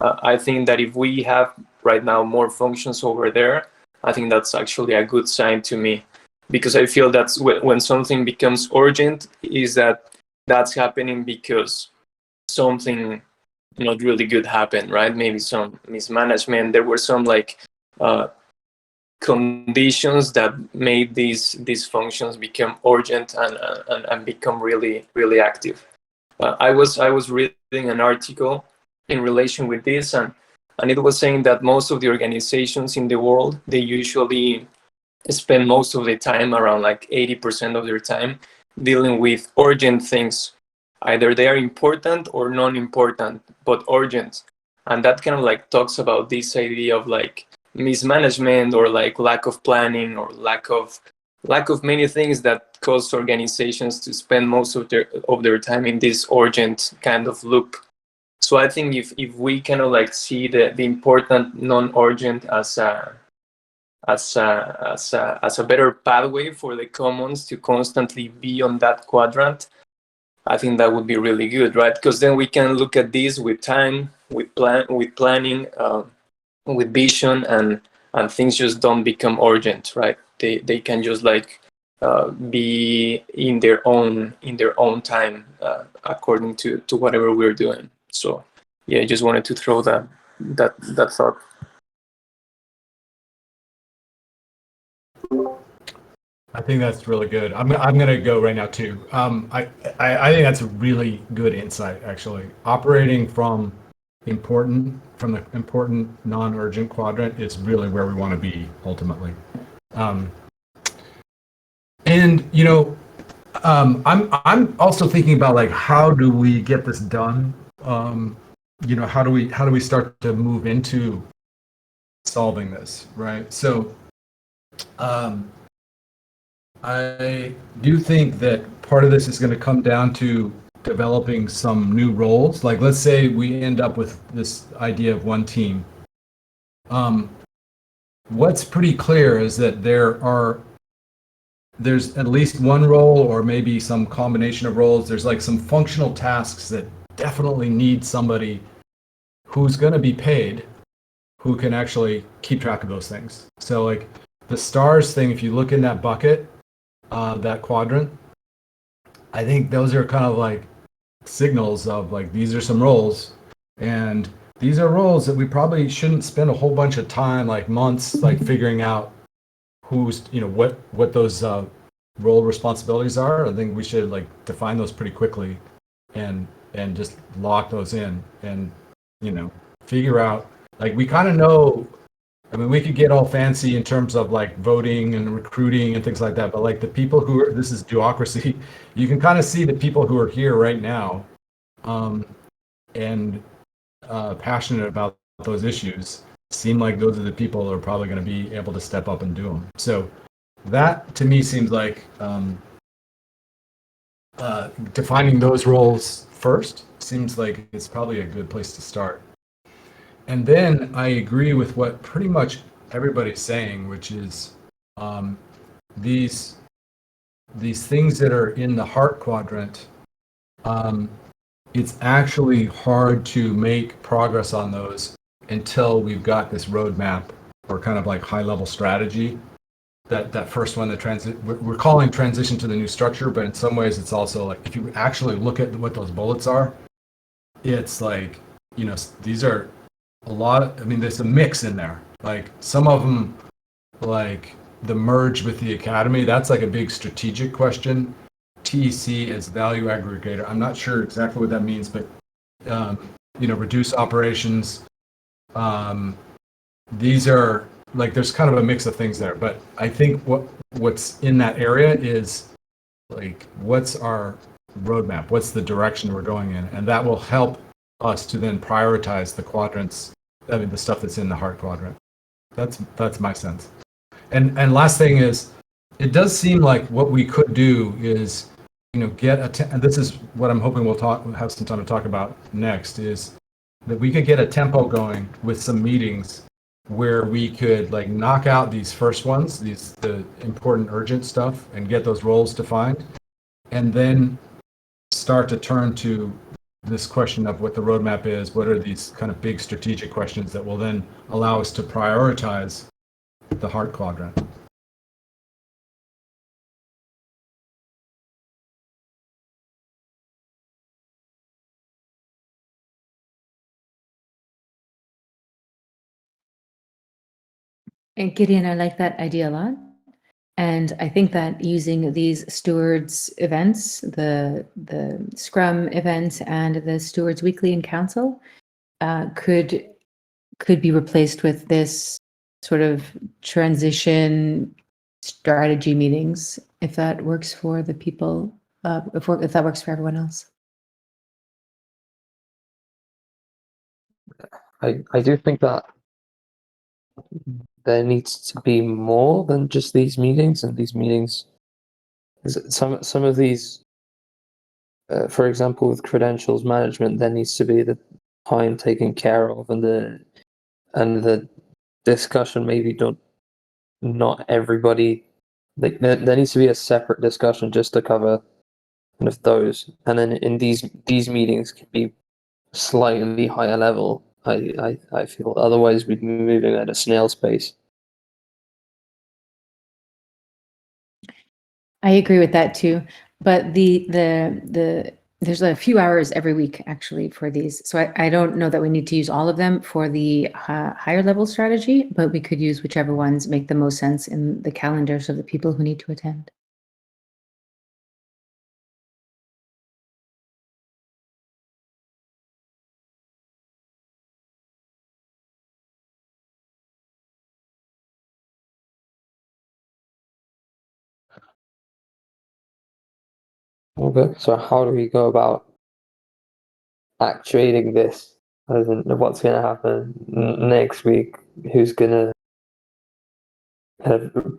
I think that if we have right now more functions over there, I think that's actually a good sign to me, because I feel that's when something becomes urgent is that's happening because something not really good happened, right? Maybe some mismanagement. There were some like conditions that made these functions become urgent and become really active. I was reading an article in relation with this, and it was saying that most of the organizations in the world, they usually spend most of the time, around like 80% of their time, dealing with urgent things. Either they are important or non-important, but urgent. And that kind of like talks about this idea of like mismanagement or like lack of planning or lack of many things that cause organizations to spend most of their time in this urgent kind of loop. So I think if we kind of like see the important non-urgent as a better pathway for the commons to constantly be on that quadrant, I think that would be really good, right? Because then we can look at this with time, with planning, with vision, and things just don't become urgent, right? They can just like be in their own time according to whatever we're doing. So yeah, I just wanted to throw that thought. I think that's really good. I'm gonna go right now too. I think that's a really good insight, actually. Operating from the important non-urgent quadrant is really where we want to be ultimately. And you know, I'm also thinking about like how do we get this done? You know, how do we start to move into solving this, right? So I do think that part of this is going to come down to developing some new roles. Like, let's say we end up with this idea of one team. What's pretty clear is that there's at least one role, or maybe some combination of roles. There's like some functional tasks that definitely need somebody who's going to be paid, who can actually keep track of those things. So like the stars thing, if you look in that bucket, that quadrant, I think those are kind of like signals of like, these are some roles, and these are roles that we probably shouldn't spend a whole bunch of time, like months, like figuring out who's, you know, what those role responsibilities are. I think we should like define those pretty quickly and just lock those in, and you know, figure out, like, we kind of know I mean, we could get all fancy in terms of like voting and recruiting and things like that, but like the people who are, this is duocracy, you can kind of see the people who are here right now and passionate about those issues seem like those are the people who are probably going to be able to step up and do them. So that to me seems like defining those roles first seems like it's probably a good place to start. And then I agree with what pretty much everybody's saying, which is these things that are in the heart quadrant, it's actually hard to make progress on those until we've got this roadmap or kind of like high level strategy. That first one, we're calling transition to the new structure, but in some ways it's also like, if you actually look at what those bullets are, it's like, you know, these are a lot, I mean, there's a mix in there. Like some of them, like the merge with the academy, that's like a big strategic question. TEC as value aggregator, I'm not sure exactly what that means, but you know, reduce operations. These are like, there's kind of a mix of things there, but I think what's in that area is like, what's our roadmap? What's the direction we're going in? And that will help us to then prioritize the quadrants, I mean, the stuff that's in the heart quadrant. That's my sense. And last thing is, it does seem like what we could do is, you know, and this is what I'm hoping we'll have some time to talk about next, is that we could get a tempo going with some meetings where we could like knock out these first ones, the important urgent stuff, and get those roles defined, and then start to turn to this question of what the roadmap is, what are these kind of big strategic questions that will then allow us to prioritize the heart quadrant. And Gideon, I like that idea a lot. And I think that using these stewards events, the Scrum events and the stewards weekly in council could be replaced with this sort of transition strategy meetings, if that works for the people, if that works for everyone else. I do think that there needs to be more than just these meetings, and these meetings, some of these, for example, with credentials management, there needs to be the time taken care of, and the discussion maybe not everybody, like there needs to be a separate discussion just to cover kind of those, and then in these meetings can be slightly higher level. I feel otherwise we'd be moving at a snail's pace. I agree with that too, but there's a few hours every week actually for these, so I don't know that we need to use all of them for the higher level strategy, but we could use whichever ones make the most sense in the calendars of the people who need to attend. Okay, so how do we go about actuating this? As in, what's going to happen next week? Who's going to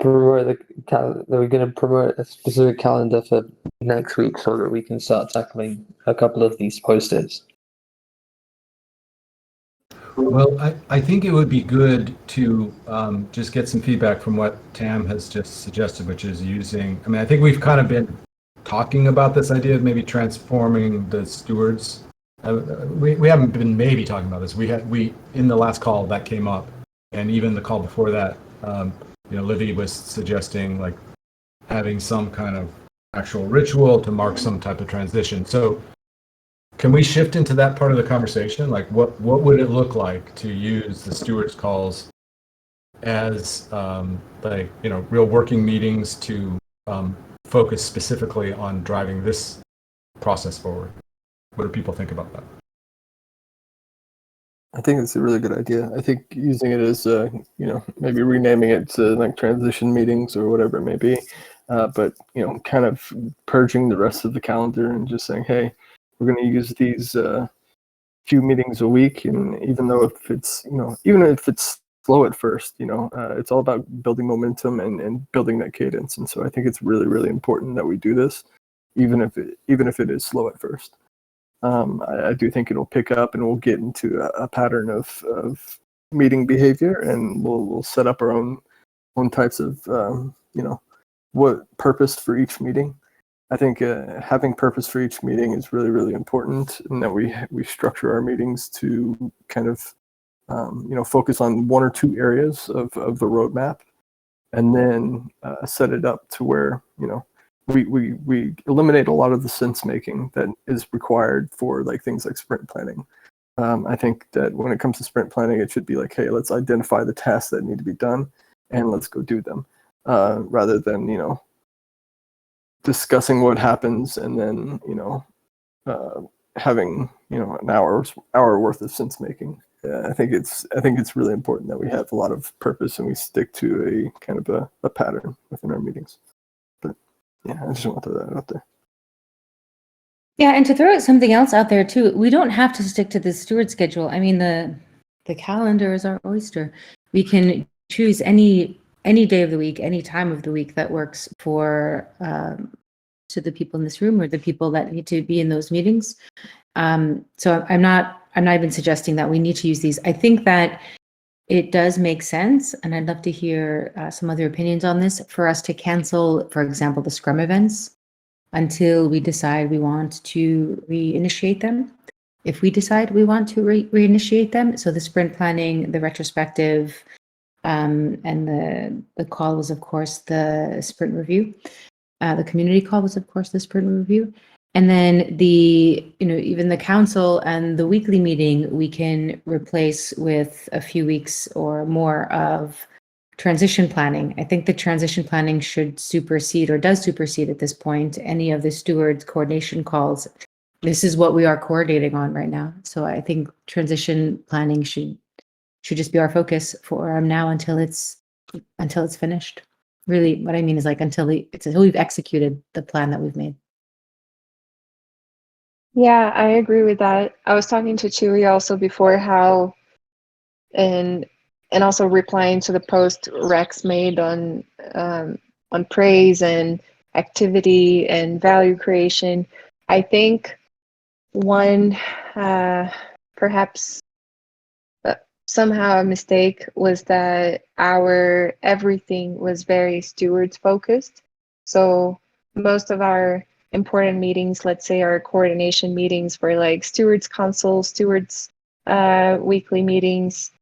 promote are we going to promote a specific calendar for next week so that we can start tackling a couple of these posters? Well, I think it would be good to just get some feedback from what Tam has just suggested, which is using, I mean, I think we've kind of been talking about this idea of maybe transforming the stewards. We haven't been maybe talking about this. We in the last call that came up, and even the call before that, you know, Livy was suggesting like having some kind of actual ritual to mark some type of transition. So can we shift into that part of the conversation? Like what would it look like to use the stewards calls as like, you know, real working meetings to focus specifically on driving this process forward? What do people think about that? I think it's a really good idea. I think using it as, maybe renaming it to like transition meetings or whatever it may be, but kind of purging the rest of the calendar and just saying, hey, we're going to use these few meetings a week, and even though if it's even if it's slow at first, it's all about building momentum and building that cadence. And so I think it's really, really important that we do this, even if it is slow at first. I do think it'll pick up and we'll get into a pattern of meeting behavior, and we'll set up our own types of what purpose for each meeting. I think having purpose for each meeting is really, really important, and that we structure our meetings to kind of focus on one or two areas of the roadmap, and then set it up to where we eliminate a lot of the sense making that is required for like things like sprint planning. I think that when it comes to sprint planning, it should be like, hey, let's identify the tasks that need to be done and let's go do them, rather than discussing what happens and then having an hour worth of sense making. I think it's really important that we have a lot of purpose and we stick to a kind of a pattern within our meetings. But yeah, I just want to throw that out there. Yeah, and to throw out something else out there too, we don't have to stick to the steward schedule. I mean, the calendar is our oyster. We can choose any day of the week, any time of the week that works for to the people in this room or the people that need to be in those meetings. So I'm not even suggesting that we need to use these. I think that it does make sense, and I'd love to hear some other opinions on this, for us to cancel, for example, the Scrum events until we decide we want to reinitiate them. If we decide we want to reinitiate them, so the sprint planning, the retrospective, and the call was, of course, the sprint review. The community call was, of course, the sprint review. And then even the council and the weekly meeting, we can replace with a few weeks or more of transition planning. I think the transition planning should supersede, or does supersede at this point, any of the stewards coordination calls. This is what we are coordinating on right now. So I think transition planning should just be our focus for now until it's finished. Really, what I mean is like until we've executed the plan that we've made. Yeah, I agree with that. I was talking to Chewy also before how, and also replying to the post Rex made on praise and activity and value creation. I think one perhaps somehow a mistake was that our everything was very stewards focused. So most of our important meetings, let's say our coordination meetings, were like stewards council, stewards weekly meetings,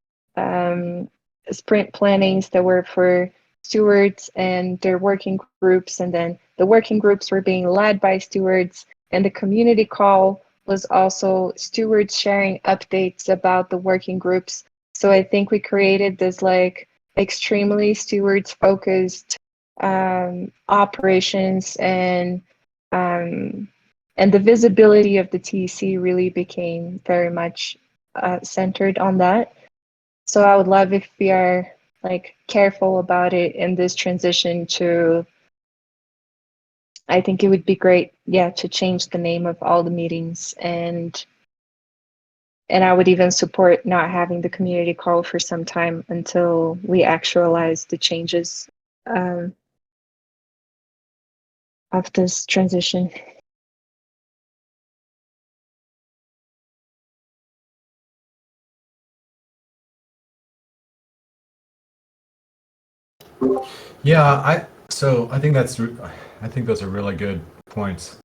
sprint plannings that were for stewards and their working groups, and then the working groups were being led by stewards, and the community call was also stewards sharing updates about the working groups. So I think we created this like extremely stewards focused operations, and the visibility of the TEC really became very much centered on that. So I would love if we are like careful about it in this transition to, I think it would be great, to change the name of all the meetings, and I would even support not having the community call for some time until we actualize the changes of this transition. Yeah, I think those are really good points.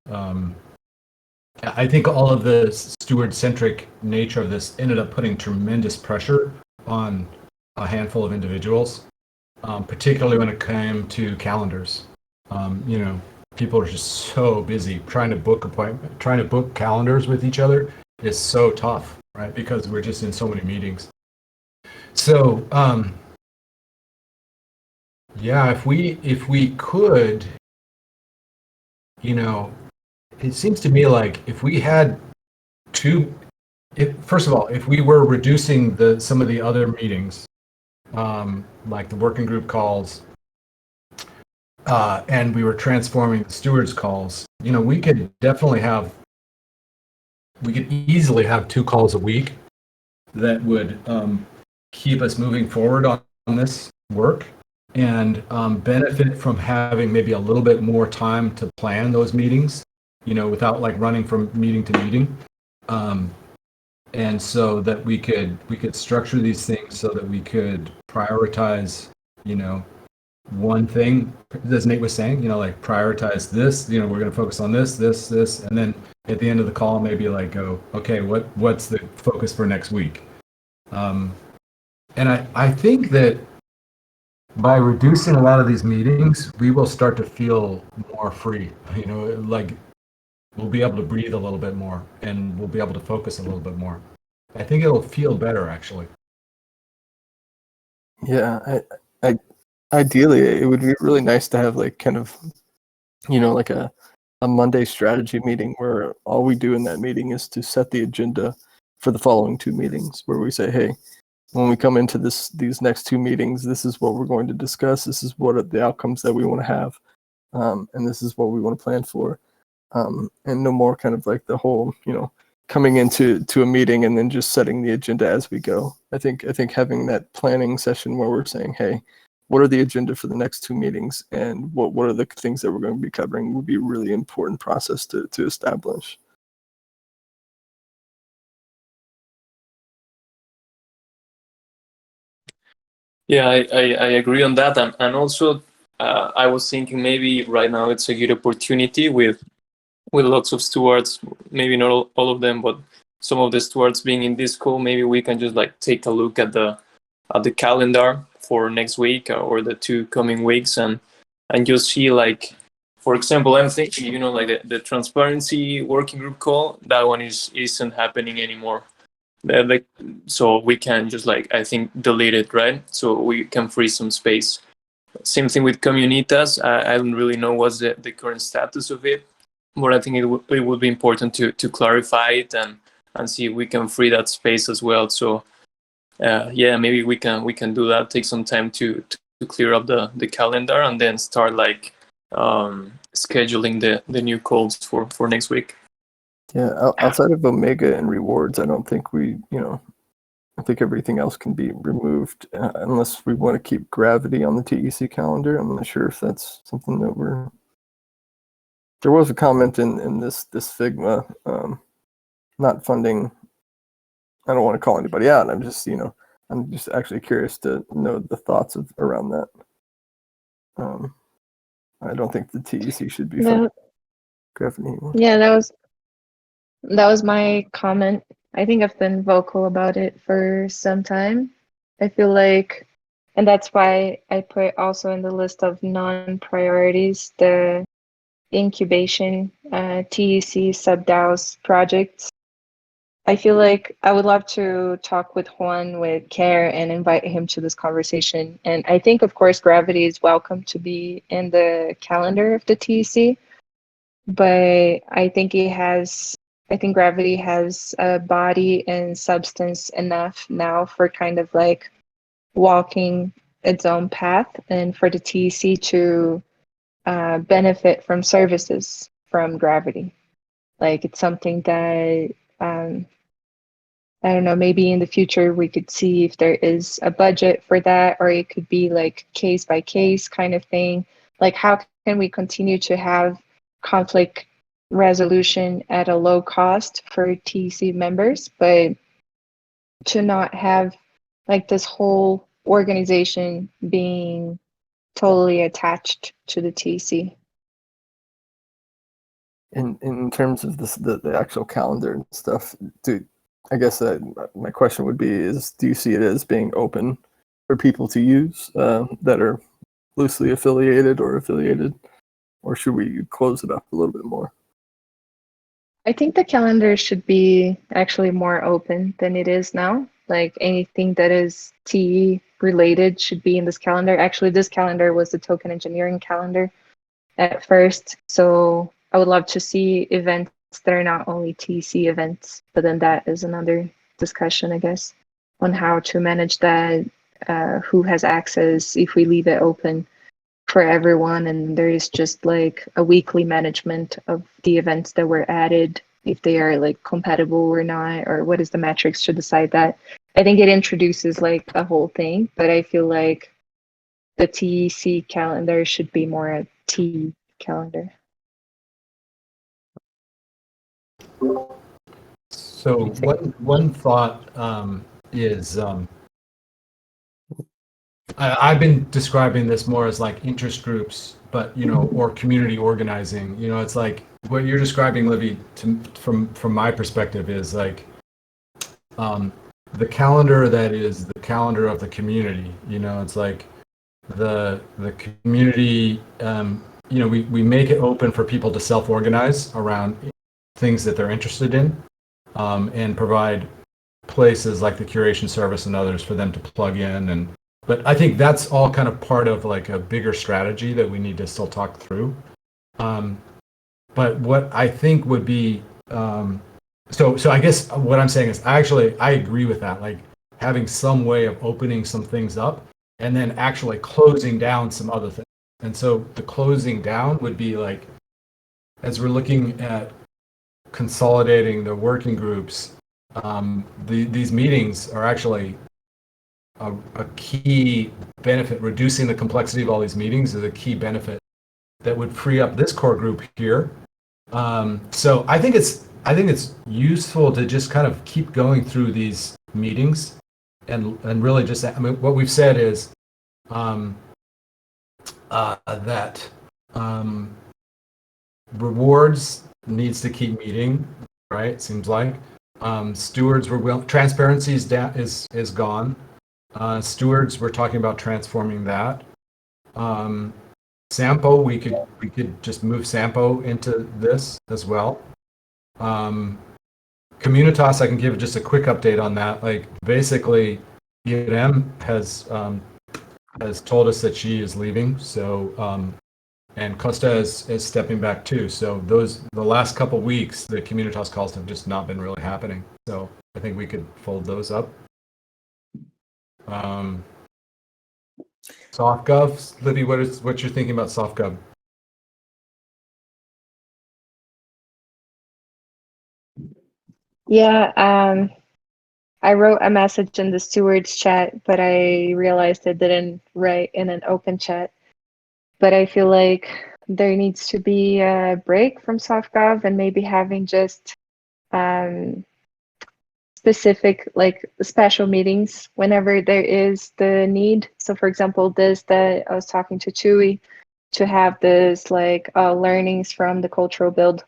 I think all of the steward-centric nature of this ended up putting tremendous pressure on a handful of individuals, particularly when it came to calendars. People are just so busy trying to book calendars with each other is so tough, right? Because we're just in so many meetings. So, yeah, if we could, it seems to me like if we had First of all, if we were reducing some of the other meetings, like the working group calls, and we were transforming the stewards calls, we could easily have 2 calls a week that would keep us moving forward on this work, and benefit from having maybe a little bit more time to plan those meetings, without like running from meeting to meeting. And so that we could structure these things so that we could prioritize, one thing, as Nate was saying, like prioritize this, we're going to focus on this, and then at the end of the call, maybe like go, okay, what's the focus for next week? And I think that by reducing a lot of these meetings, we will start to feel more free, like we'll be able to breathe a little bit more, and we'll be able to focus a little bit more. I think it'll feel better, actually. Yeah, I ideally it would be really nice to have like kind of, like a Monday strategy meeting where all we do in that meeting is to set the agenda for the following 2 meetings, where we say, hey, when we come into these next 2 meetings, this is what we're going to discuss. This is what are the outcomes that we want to have, and this is what we want to plan for. And no more kind of like the whole, coming into a meeting and then just setting the agenda as we go. I think having that planning session where we're saying, hey, what are the agenda for the next 2 meetings, and what are the things that we're going to be covering would be a really important process to establish. Yeah, I agree on that, and also I was thinking maybe right now it's a good opportunity with lots of stewards, maybe not all of them, but some of the stewards being in this call. Maybe we can just like take a look at the calendar for next week or the 2 coming weeks, and just see, like, for example, I'm thinking, like the transparency working group call, that one isn't happening anymore. So we can just like, I think, delete it, right? So we can free some space. Same thing with Comunitas. I don't really know what's the current status of it, but I think it would be important to clarify it and see if we can free that space as well. So yeah, maybe we can do that. Take some time to clear up the calendar, and then start like scheduling the new calls for next week. Yeah, outside of Omega and rewards, I don't think I think everything else can be removed, unless we want to keep gravity on the TEC calendar. I'm not sure if that's something that there was a comment in this Figma, not funding. I don't want to call anybody out. I'm just actually curious to know the thoughts around that. I don't think the TEC should be funding gravity anymore. Yeah, that was my comment. I think I've been vocal about it for some time. I feel like, and that's why I put also in the list of non-priorities the incubation TEC sub-DAOs projects. I feel like I would love to talk with Juan with care and invite him to this conversation. And I think, of course, gravity is welcome to be in the calendar of the TEC, but I think gravity has a body and substance enough now for kind of like walking its own path, and for the TEC to benefit from services from gravity. Like, it's something that I don't know, maybe in the future we could see if there is a budget for that, or it could be like case by case kind of thing. Like, how can we continue to have conflict resolution at a low cost for TEC members, but to not have like this whole organization being totally attached to the TEC? In terms of the actual calendar and stuff, I guess my question would be do you see it as being open for people to use that are loosely affiliated, or should we close it up a little bit more? I think the calendar should be actually more open than it is now. Like, anything that is TE related should be in this calendar. Actually, this calendar was the token engineering calendar at first. So I would love to see events that are not only TEC events, but then that is another discussion, I guess, on how to manage that, who has access if we leave it open for everyone, and there is just like a weekly management of the events that were added, if they are like compatible or not, or what is the metrics to decide that. I think it introduces like a whole thing, but I feel like the TEC calendar should be more a T calendar. So one thought is I've been describing this more as like interest groups, but or community organizing. It's like what you're describing, Livy, from my perspective is like the calendar that is the calendar of the community. It's like the community. We make it open for people to self-organize around things that they're interested in, and provide places like the curation service and others for them to plug in. But I think that's all kind of part of like a bigger strategy that we need to still talk through. But what I think would be, so I guess what I'm saying is I agree with that, like having some way of opening some things up and then actually closing down some other things. And so the closing down would be like, as we're looking at consolidating the working groups, these meetings are actually a key benefit. Reducing the complexity of all these meetings is a key benefit that would free up this core group here. So I think it's useful to just kind of keep going through these meetings and really just, what we've said is that rewards needs to keep meeting, right? Seems like stewards transparency is gone. Stewards, we're talking about transforming that. Sampo, we could just move Sampo into this as well. Communitas, I can give just a quick update on that. Like basically, EM has told us that she is leaving. So and Costa is stepping back too. So the last couple weeks, the Communitas calls have just not been really happening. So I think we could fold those up. SoftGov, Libby, what you're thinking about SoftGov? Yeah, I wrote a message in the stewards chat, but I realized I didn't write in an open chat. But I feel like there needs to be a break from SoftGov and maybe having just specific, like special meetings whenever there is the need. So for example, this that I was talking to Chewy, to have this like learnings from the cultural build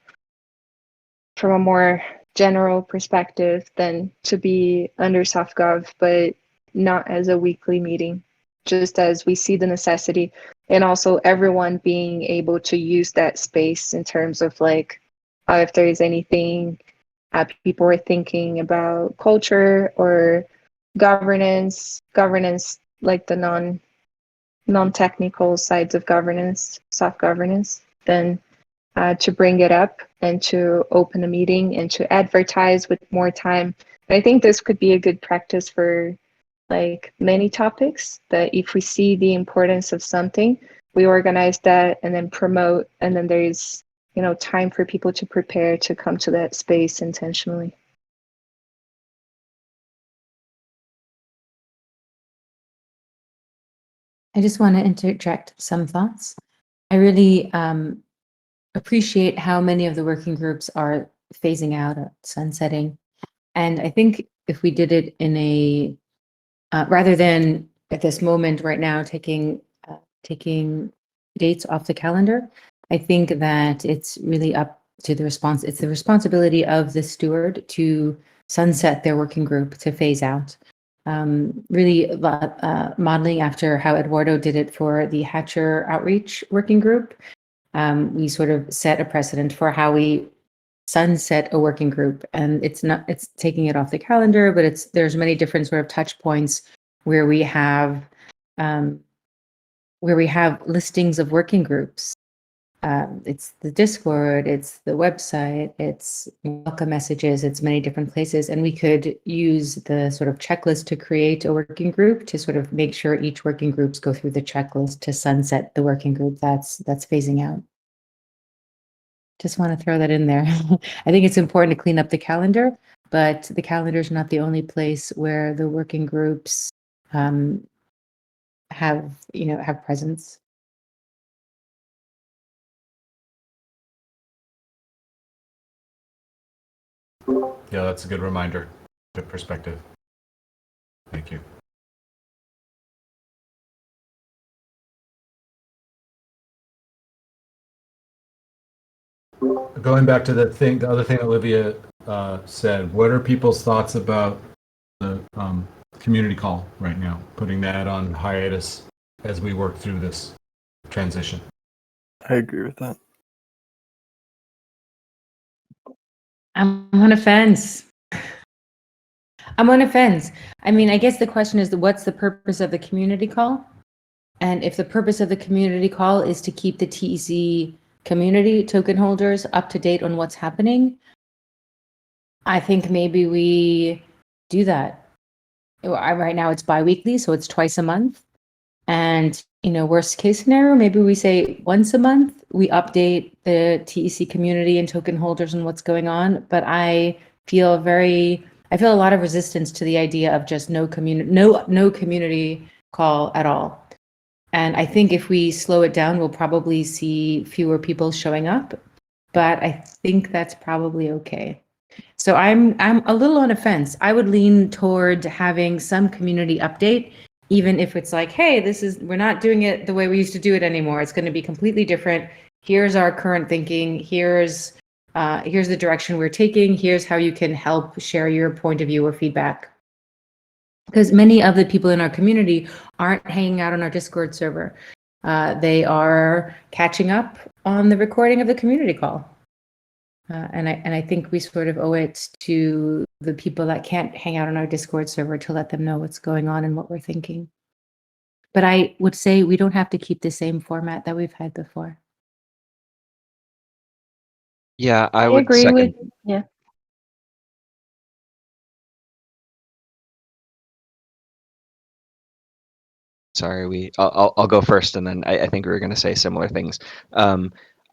from a more general perspective than to be under SoftGov, but not as a weekly meeting, just as we see the necessity, and also everyone being able to use that space in terms of like if there is anything people are thinking about culture or governance like the non-technical sides of governance, soft governance, then to bring it up and to open a meeting and to advertise with more time. And I think this could be a good practice for like many topics, that if we see the importance of something, we organize that and then promote, and then there's time for people to prepare to come to that space intentionally. I just want to interject some thoughts. I really appreciate how many of the working groups are phasing out, sunsetting. And I think if we did it in a, rather than at this moment right now taking dates off the calendar, I think that it's really up to it's the responsibility of the steward to sunset their working group, to phase out. Really modeling after how Eduardo did it for the Hatcher Outreach Working Group. We sort of set a precedent for how we sunset a working group, and it's taking it off the calendar, but there's many different sort of touch points where we have listings of working groups It's the Discord, it's the website, it's welcome messages, it's many different places. And we could use the sort of checklist to create a working group to sort of make sure each working groups go through the checklist to sunset the working group that's phasing out. Just want to throw that in there. I think it's important to clean up the calendar, but the calendar is not the only place where the working groups have presence. Yeah, that's a good reminder. Good perspective. Thank you. Going back to the other thing Olivia said, what are people's thoughts about the community call right now? Putting that on hiatus as we work through this transition. I agree with that. I'm on a fence. I'm on a fence. I mean, I guess the question is, what's the purpose of the community call? And if the purpose of the community call is to keep the TEC community token holders up to date on what's happening, I think maybe we do that. Right now it's bi-weekly, so it's twice a month. And, worst case scenario, maybe we say once a month, we update the TEC community and token holders on what's going on. But I feel a lot of resistance to the idea of just no community call at all. And I think if we slow it down, we'll probably see fewer people showing up. But I think that's probably okay. So I'm a little on a fence. I would lean toward having some community update, even if it's like, hey, we're not doing it the way we used to do it anymore. It's going to be completely different. Here's our current thinking. Here's the direction we're taking. Here's how you can help share your point of view or feedback. Because many of the people in our community aren't hanging out on our Discord server. They are catching up on the recording of the community call. And I think we sort of owe it to the people that can't hang out on our Discord server to let them know what's going on and what we're thinking. But I would say we don't have to keep the same format that we've had before. Yeah, I I would agree second. with, yeah. Sorry, I'll go first, and then I think we were going to say similar things.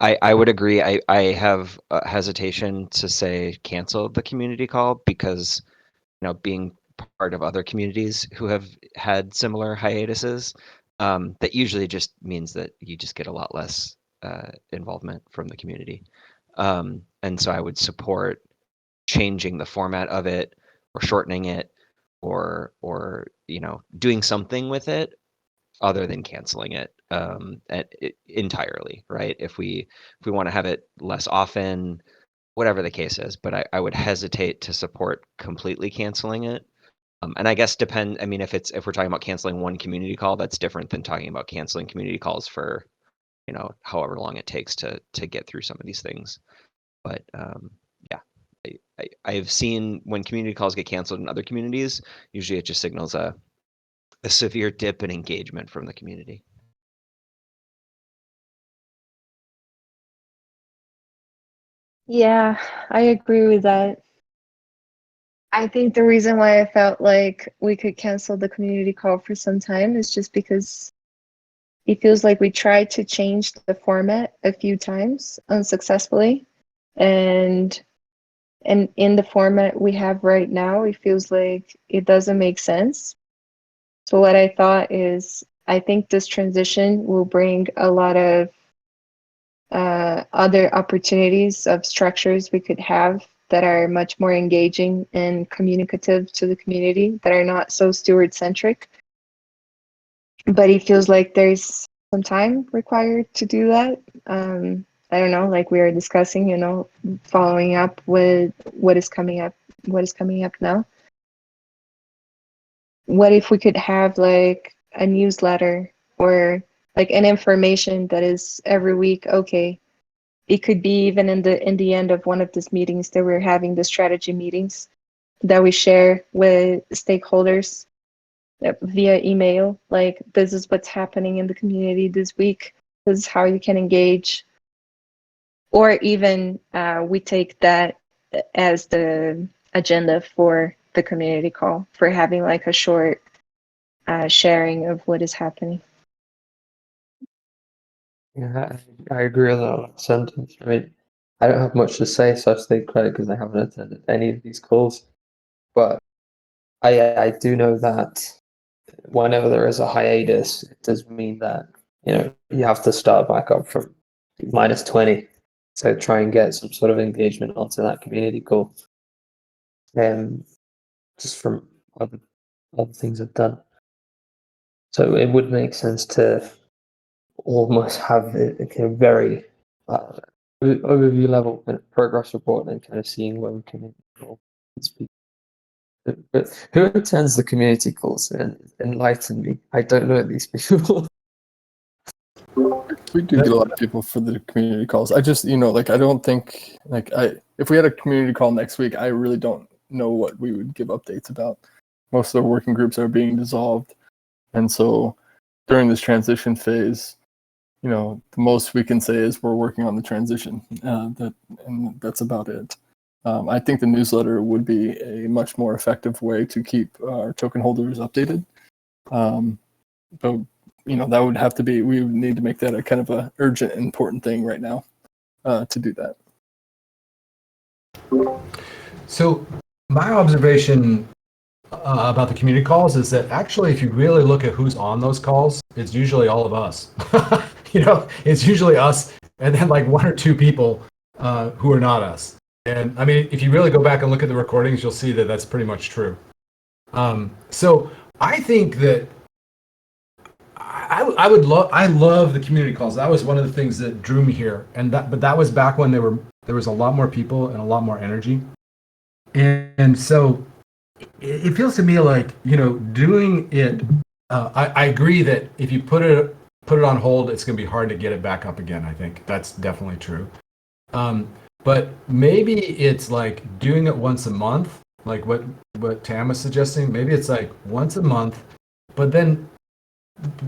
I would agree. I have hesitation to say cancel the community call because being part of other communities who have had similar hiatuses, that usually just means that you just get a lot less involvement from the community, and so I would support changing the format of it or shortening it or doing something with it other than canceling it entirely, right? If we want to have it less often, whatever the case is, but I would hesitate to support completely canceling it. And I guess I mean, if we're talking about canceling one community call, that's different than talking about canceling community calls for however long it takes to get through some of these things. But yeah, I've seen when community calls get canceled in other communities, usually it just signals a severe dip in engagement from the community. Yeah, I agree with that. I think the reason why I felt like we could cancel the community call for some time is just because it feels like we tried to change the format a few times unsuccessfully. And in the format we have right now, it feels like it doesn't make sense. So what I thought is, I think this transition will bring a lot of other opportunities of structures we could have that are much more engaging and communicative to the community, that are not so steward centric. But it feels like there's some time required to do that. I don't know, like we were discussing, following up with what is coming up now. What if we could have like a newsletter or like an information that is every week? Okay, it could be even in the end of one of these meetings that we're having, the strategy meetings, that we share with stakeholders via email, like this is what's happening in the community this week, this is how you can engage, or even we take that as the agenda for the community call, for having like a short sharing of what is happening. Yeah, I agree with that sentence. I mean, I don't have much to say, so I take credit because I haven't attended any of these calls. But I do know that whenever there is a hiatus, it does mean that you have to start back up from -20. So try and get some sort of engagement onto that community call. Just from other things I've done. So it would make sense to almost have a kind of very overview level kind of progress report and kind of seeing where we can involve these people. But who attends the community calls? And enlighten me. I don't know these people. We do get a lot of people for the community calls. I just, like, I don't think, like, if we had a community call next week, I really don't know what we would give updates about. Most of the working groups are being dissolved. And so during this transition phase, the most we can say is we're working on the transition. And that's about it. I think the newsletter would be a much more effective way to keep our token holders updated. But that would have to be, we would need to make that a kind of a urgent, important thing right now to do that. So my observation about the community calls is that actually, if you really look at who's on those calls, it's usually all of us. It's usually us, and then like one or two people who are not us. And I mean, if you really go back and look at the recordings, you'll see that that's pretty much true. So I think that I love the community calls. That was one of the things that drew me here, but that was back when there was a lot more people and a lot more energy, and so it feels to me like doing it. I agree that if you put it on hold, it's going to be hard to get it back up again. I think that's definitely true. But maybe it's like doing it once a month, like what Tam was suggesting. Maybe it's like once a month, but then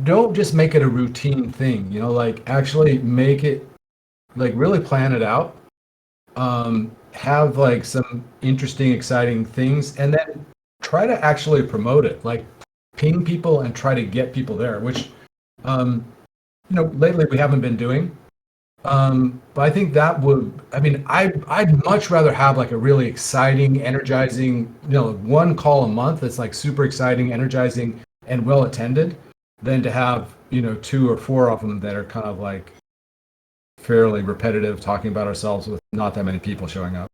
don't just make it a routine thing. Like actually make it, like really plan it out. Have like some interesting, exciting things, and then try to actually promote it. Like ping people and try to get people there, which lately we haven't been doing. But I think that would, I mean, I'd much rather have like a really exciting, energizing, one call a month that's like super exciting, energizing, and well attended, than to have, 2 or 4 of them that are kind of like fairly repetitive, talking about ourselves with not that many people showing up.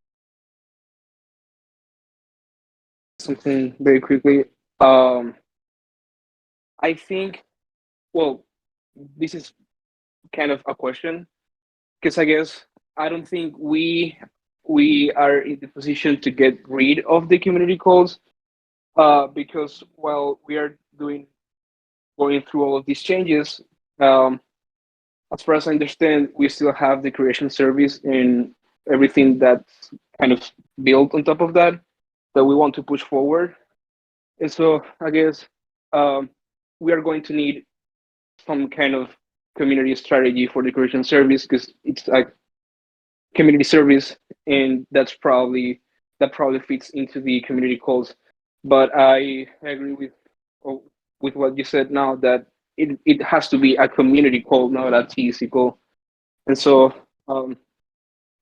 Something very quickly. I think, well, this is kind of a question, because I guess I don't think we are in the position to get rid of the community calls, because while we are going through all of these changes, as far as I understand, we still have the creation service and everything that's kind of built on top of that we want to push forward. And so I guess we are going to need some kind of community strategy for the creation service, because it's like community service, and that probably fits into the community calls. But I agree with what you said now, that it has to be a community call, not a TEC call. And so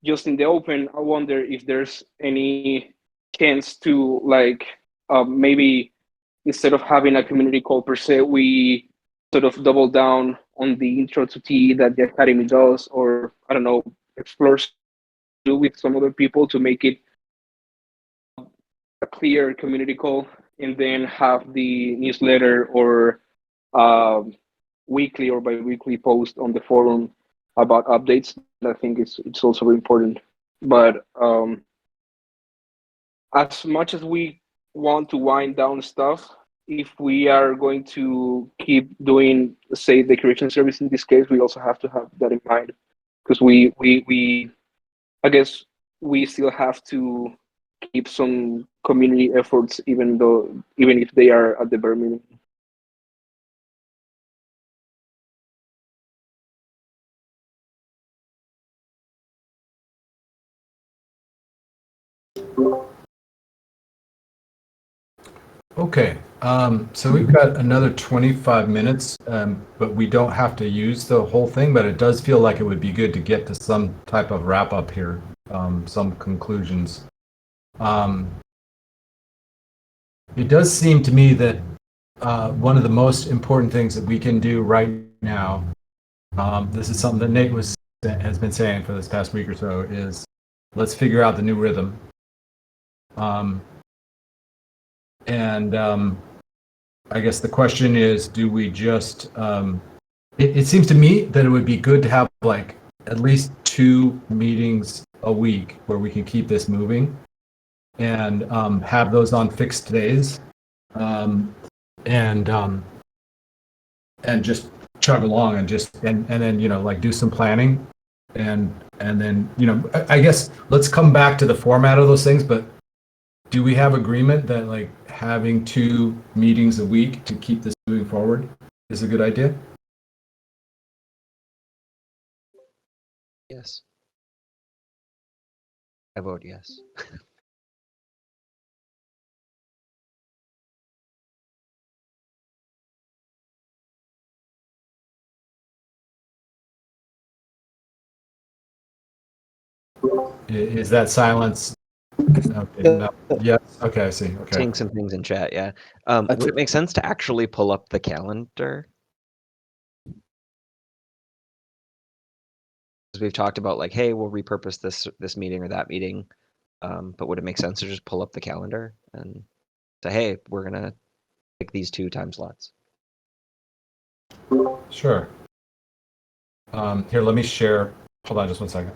just in the open, I wonder if there's any chance to like maybe instead of having a community call per se, we sort of double down on the intro to TE that the academy does, or I don't know, explore with some other people to make it a clear community call, and then have the newsletter or weekly or bi-weekly post on the forum about updates. I think it's also important. But as much as we want to wind down stuff, if we are going to keep doing, say, the creation service in this case, we also have to have that in mind, because we I guess we still have to keep some community efforts, even if they are at the bare minimum. Okay, so we've got another 25 minutes, but we don't have to use the whole thing, but it does feel like it would be good to get to some type of wrap up here, some conclusions. It does seem to me that one of the most important things that we can do right now, this is something that Nate has been saying for this past week or so, is let's figure out the new rhythm. I guess the question is, do we just, it seems to me that it would be good to have like at least 2 meetings a week where we can keep this moving and have those on fixed days, and just chug along and then, you know, like do some planning and then, you know, I guess let's come back to the format of those things, but do we have agreement that like having 2 meetings a week to keep this moving forward is a good idea? Yes. I vote yes. Is that silence? Okay, no. Yes. Okay, I see. Okay. Seeing some things in chat, yeah. Would it make sense to actually pull up the calendar? Because we've talked about like, hey, we'll repurpose this meeting or that meeting, but would it make sense to just pull up the calendar and say, hey, we're gonna pick these 2 time slots? Sure. Here, let me share. Hold on just one second.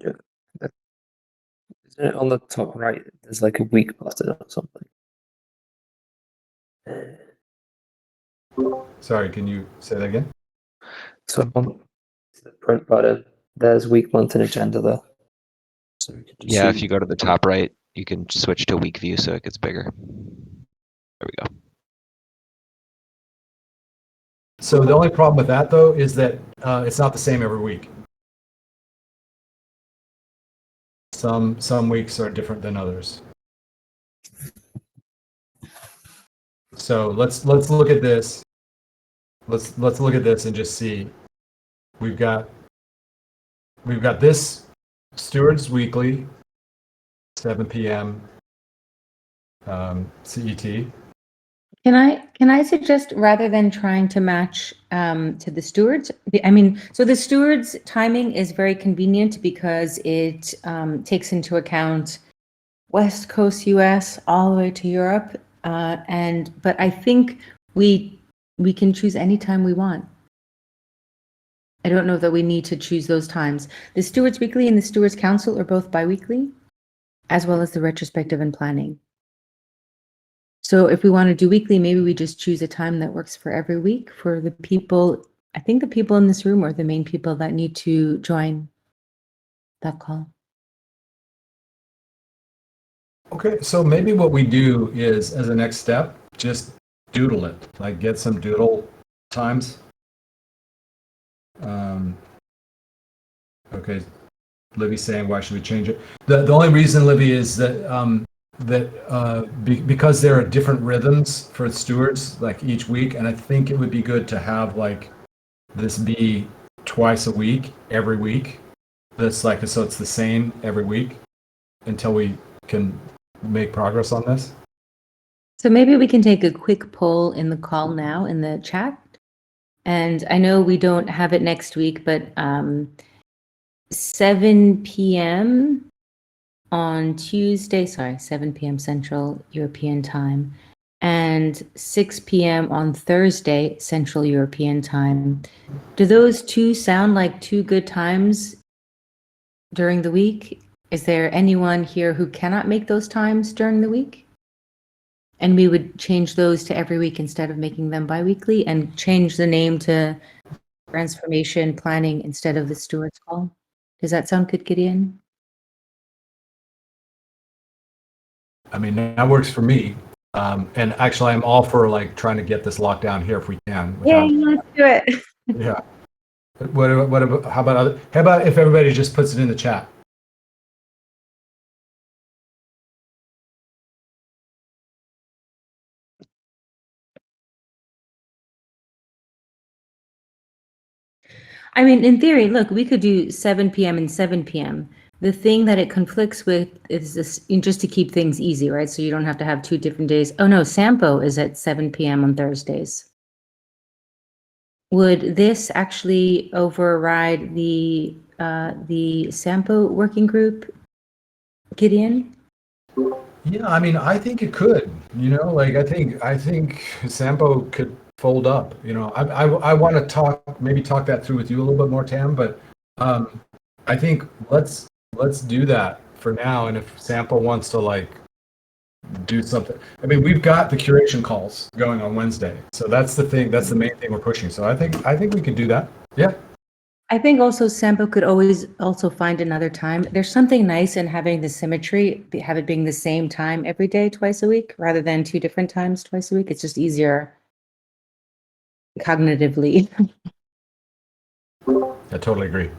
Yeah. Isn't it on the top right? There's like a week button or something. Sorry, can you say that again? So on the print button, there's week, month, and agenda there. So we can just Yeah, see. if you go to the top right, you can switch to week view so it gets bigger. There we go. So the only problem with that though is that it's not the same every week. Some weeks are different than others. So let's look at this. Let's look at this and just see. We've got this Stewards Weekly, 7 p.m. CET. Can I suggest rather than trying to match to the stewards? I mean, so the stewards timing is very convenient because it takes into account West Coast US all the way to Europe, but I think we can choose any time we want. I don't know that we need to choose those times. The Stewards Weekly and the Stewards Council are both biweekly, as well as the retrospective and planning. So if we want to do weekly, maybe we just choose a time that works for every week for the people. I think the people in this room are the main people that need to join that call. Okay, so maybe what we do is, as a next step, just doodle it, like get some doodle times. Okay, Libby's saying, why should we change it? The only reason, Libby, is that because there are different rhythms for stewards, like each week, and I think it would be good to have like this be twice a week, every week. That's like, so it's the same every week until we can make progress on this. So maybe we can take a quick poll in the call now in the chat. And I know we don't have it next week, but 7 p.m. on Tuesday, 7 p.m. Central European Time, and 6 p.m. on Thursday, Central European Time. Do those two sound like two good times during the week? Is there anyone here who cannot make those times during the week? And we would change those to every week instead of making them bi-weekly, and change the name to Transformation Planning instead of the Stewart's Call. Does that sound good, Gideon? I mean, that works for me. And actually, I'm all for like trying to get this locked down here if we can. Yay, let's do it. Yeah. How about if everybody just puts it in the chat? I mean, in theory, look, we could do 7 p.m. and 7 p.m. The thing that it conflicts with is this, just to keep things easy, right? So you don't have to have 2 different days. Oh no, Sampo is at 7 p.m. on Thursdays. Would this actually override the Sampo working group, Gideon? Yeah, I mean, I think it could. Like I think Sampo could fold up. I want to maybe talk that through with you a little bit more, Tam. But I think let's do that for now. And if Sampo wants to like do something, I mean, we've got the curation calls going on Wednesday, so that's the thing. That's the main thing we're pushing. So I think we can do that. Yeah. I think also Sampo could always also find another time. There's something nice in having the symmetry, have it being the same time every day, twice a week, rather than 2 different times twice a week. It's just easier cognitively. I totally agree.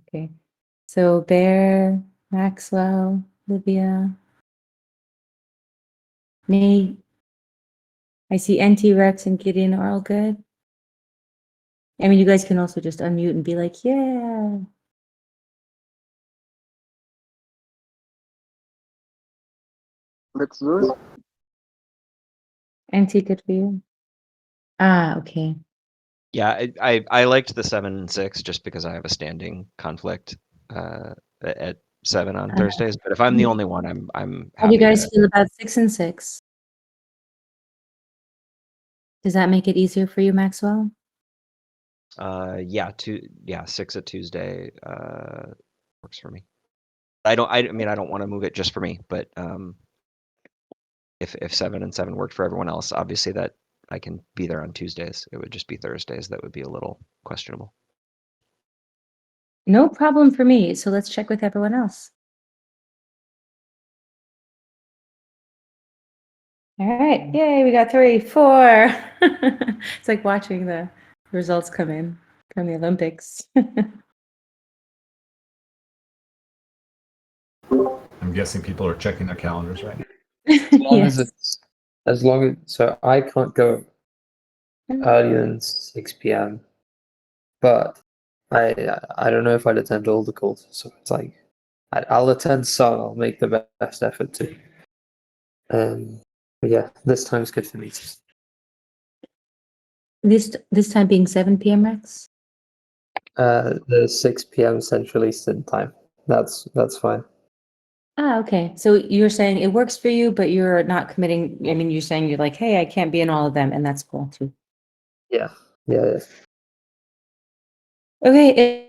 Okay. So Bear, Maxwell, Livia, Nate. I see NT Rex and Gideon are all good. I mean, you guys can also just unmute and be like, yeah. Let's do it. NT, good for you. Ah, okay. Yeah, I liked the 7 and 6 just because I have a standing conflict at 7 on Thursdays. But if I'm the only one, I'm How do you happy guys to. feel about 6 and 6? Does that make it easier for you, Maxwell? Yeah, 6 at Tuesday works for me. I mean I don't want to move it just for me, but if 7 and 7 worked for everyone else, obviously that I can be there on Tuesdays. It would just be Thursdays that would be a little questionable. No problem for me. So let's check with everyone else. All right. Yay, we got 3, 4. It's like watching the results come in from the Olympics. I'm guessing people are checking their calendars right now. As long as so I can't go earlier than 6 p.m. But I don't know if I'd attend all the calls, so it's like I'll attend some. I'll make the best effort to. But yeah, this time's good for me. This time being 7 p.m. Rex? The 6 p.m. Central Eastern time. That's fine. Ah, okay. So you're saying it works for you, but you're not committing. I mean, you're saying you're like, hey, I can't be in all of them, and that's cool too. Yeah. Yeah. Okay.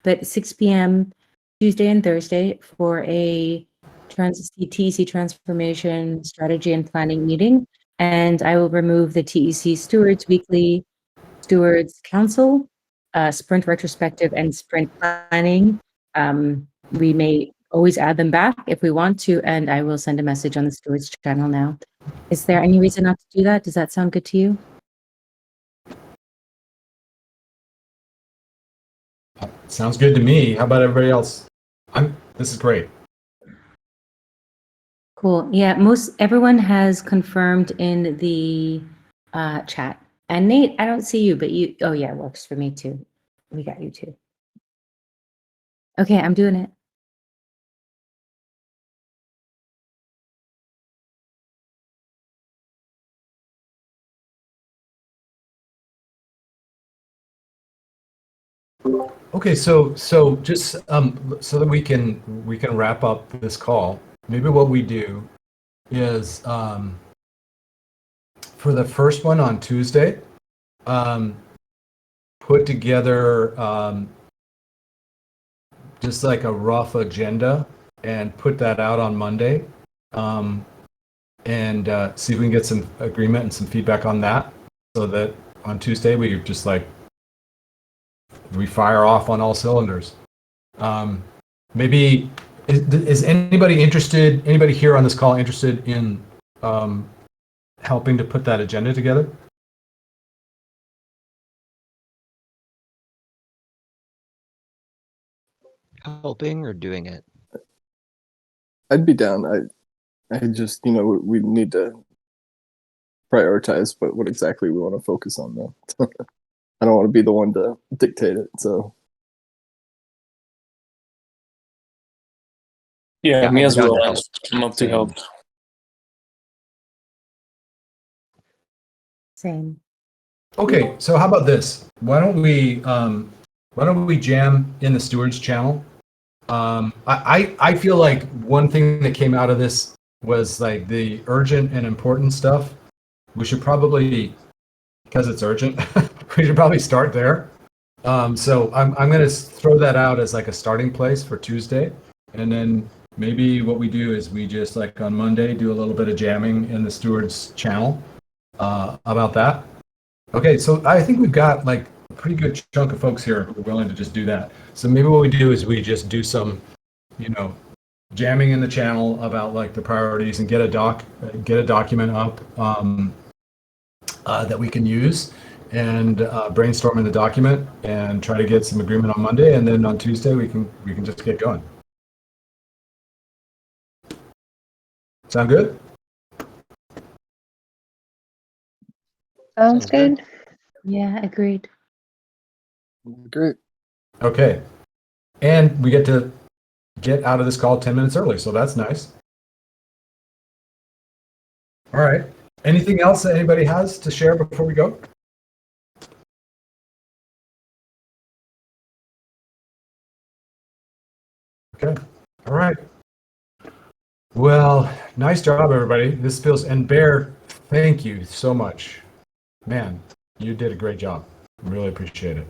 but 6 p.m. Tuesday and Thursday for a TEC transformation strategy and planning meeting. And I will remove the TEC Stewards Weekly, Stewards Council, Sprint Retrospective, and Sprint Planning. We may always add them back if we want to, and I will send a message on the Stewards channel now. Is there any reason not to do that? Does that sound good to you? Sounds good to me. How about everybody else? This is great. Cool. Yeah, everyone has confirmed in the chat. And Nate, I don't see you, but you. Oh yeah, it works for me too. We got you too. Okay, I'm doing it. Okay, so just so that we can wrap up this call, maybe what we do is for the first one on Tuesday, put together just like a rough agenda and put that out on Monday, and see if we can get some agreement and some feedback on that, so that on Tuesday we just like we fire off on all cylinders. Maybe is anybody interested? Anybody here on this call interested in helping to put that agenda together? Helping or doing it? I'd be down. I just, we need to prioritize what exactly we want to focus on, though. I don't want to be the one to dictate it. So Yeah, me I'm as down well. to help. I'm up to help. Same. Okay, so how about this? Why don't we jam in the Stewards channel? I feel like one thing that came out of this was like the urgent and important stuff. We should probably, because it's urgent, we should probably start there. So I'm going to throw that out as like a starting place for Tuesday, and then maybe what we do is we just like on Monday do a little bit of jamming in the Stewards channel about that. Okay, so I think we've got like a pretty good chunk of folks here who are willing to just do that. So maybe what we do is we just do some, jamming in the channel about like the priorities and get a document up that we can use, and brainstorm in the document and try to get some agreement on Monday, and then on Tuesday we can just get going. Sound good? Sounds good. Yeah, agreed. great. Okay. And we get to get out of this call 10 minutes early, so that's nice. All right. Anything else that anybody has to share before we go? Okay. All right. Well, nice job, everybody. This feels, and Bear, thank you so much. Man, you did a great job. Really appreciate it.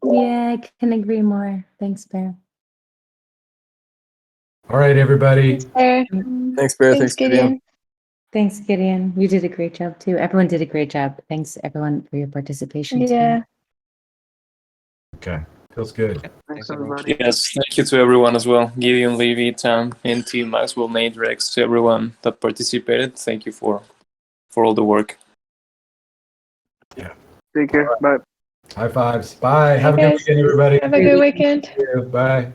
Yeah, I can agree more. Thanks, Bear. All right, everybody. Thanks, Bear. Thanks, Gideon. Thanks, Gideon. You did a great job too. Everyone did a great job. Thanks, everyone, for your participation. Yeah. Okay. Feels good. Thanks, everybody. Yes, thank you to everyone as well. Gideon, Levy, Tam, NT, Maxwell, Nate, Rex, to everyone that participated. Thank you for all the work. Yeah. Take care. Bye. High fives. Bye. Have a good weekend, everybody. Have a good weekend. Bye.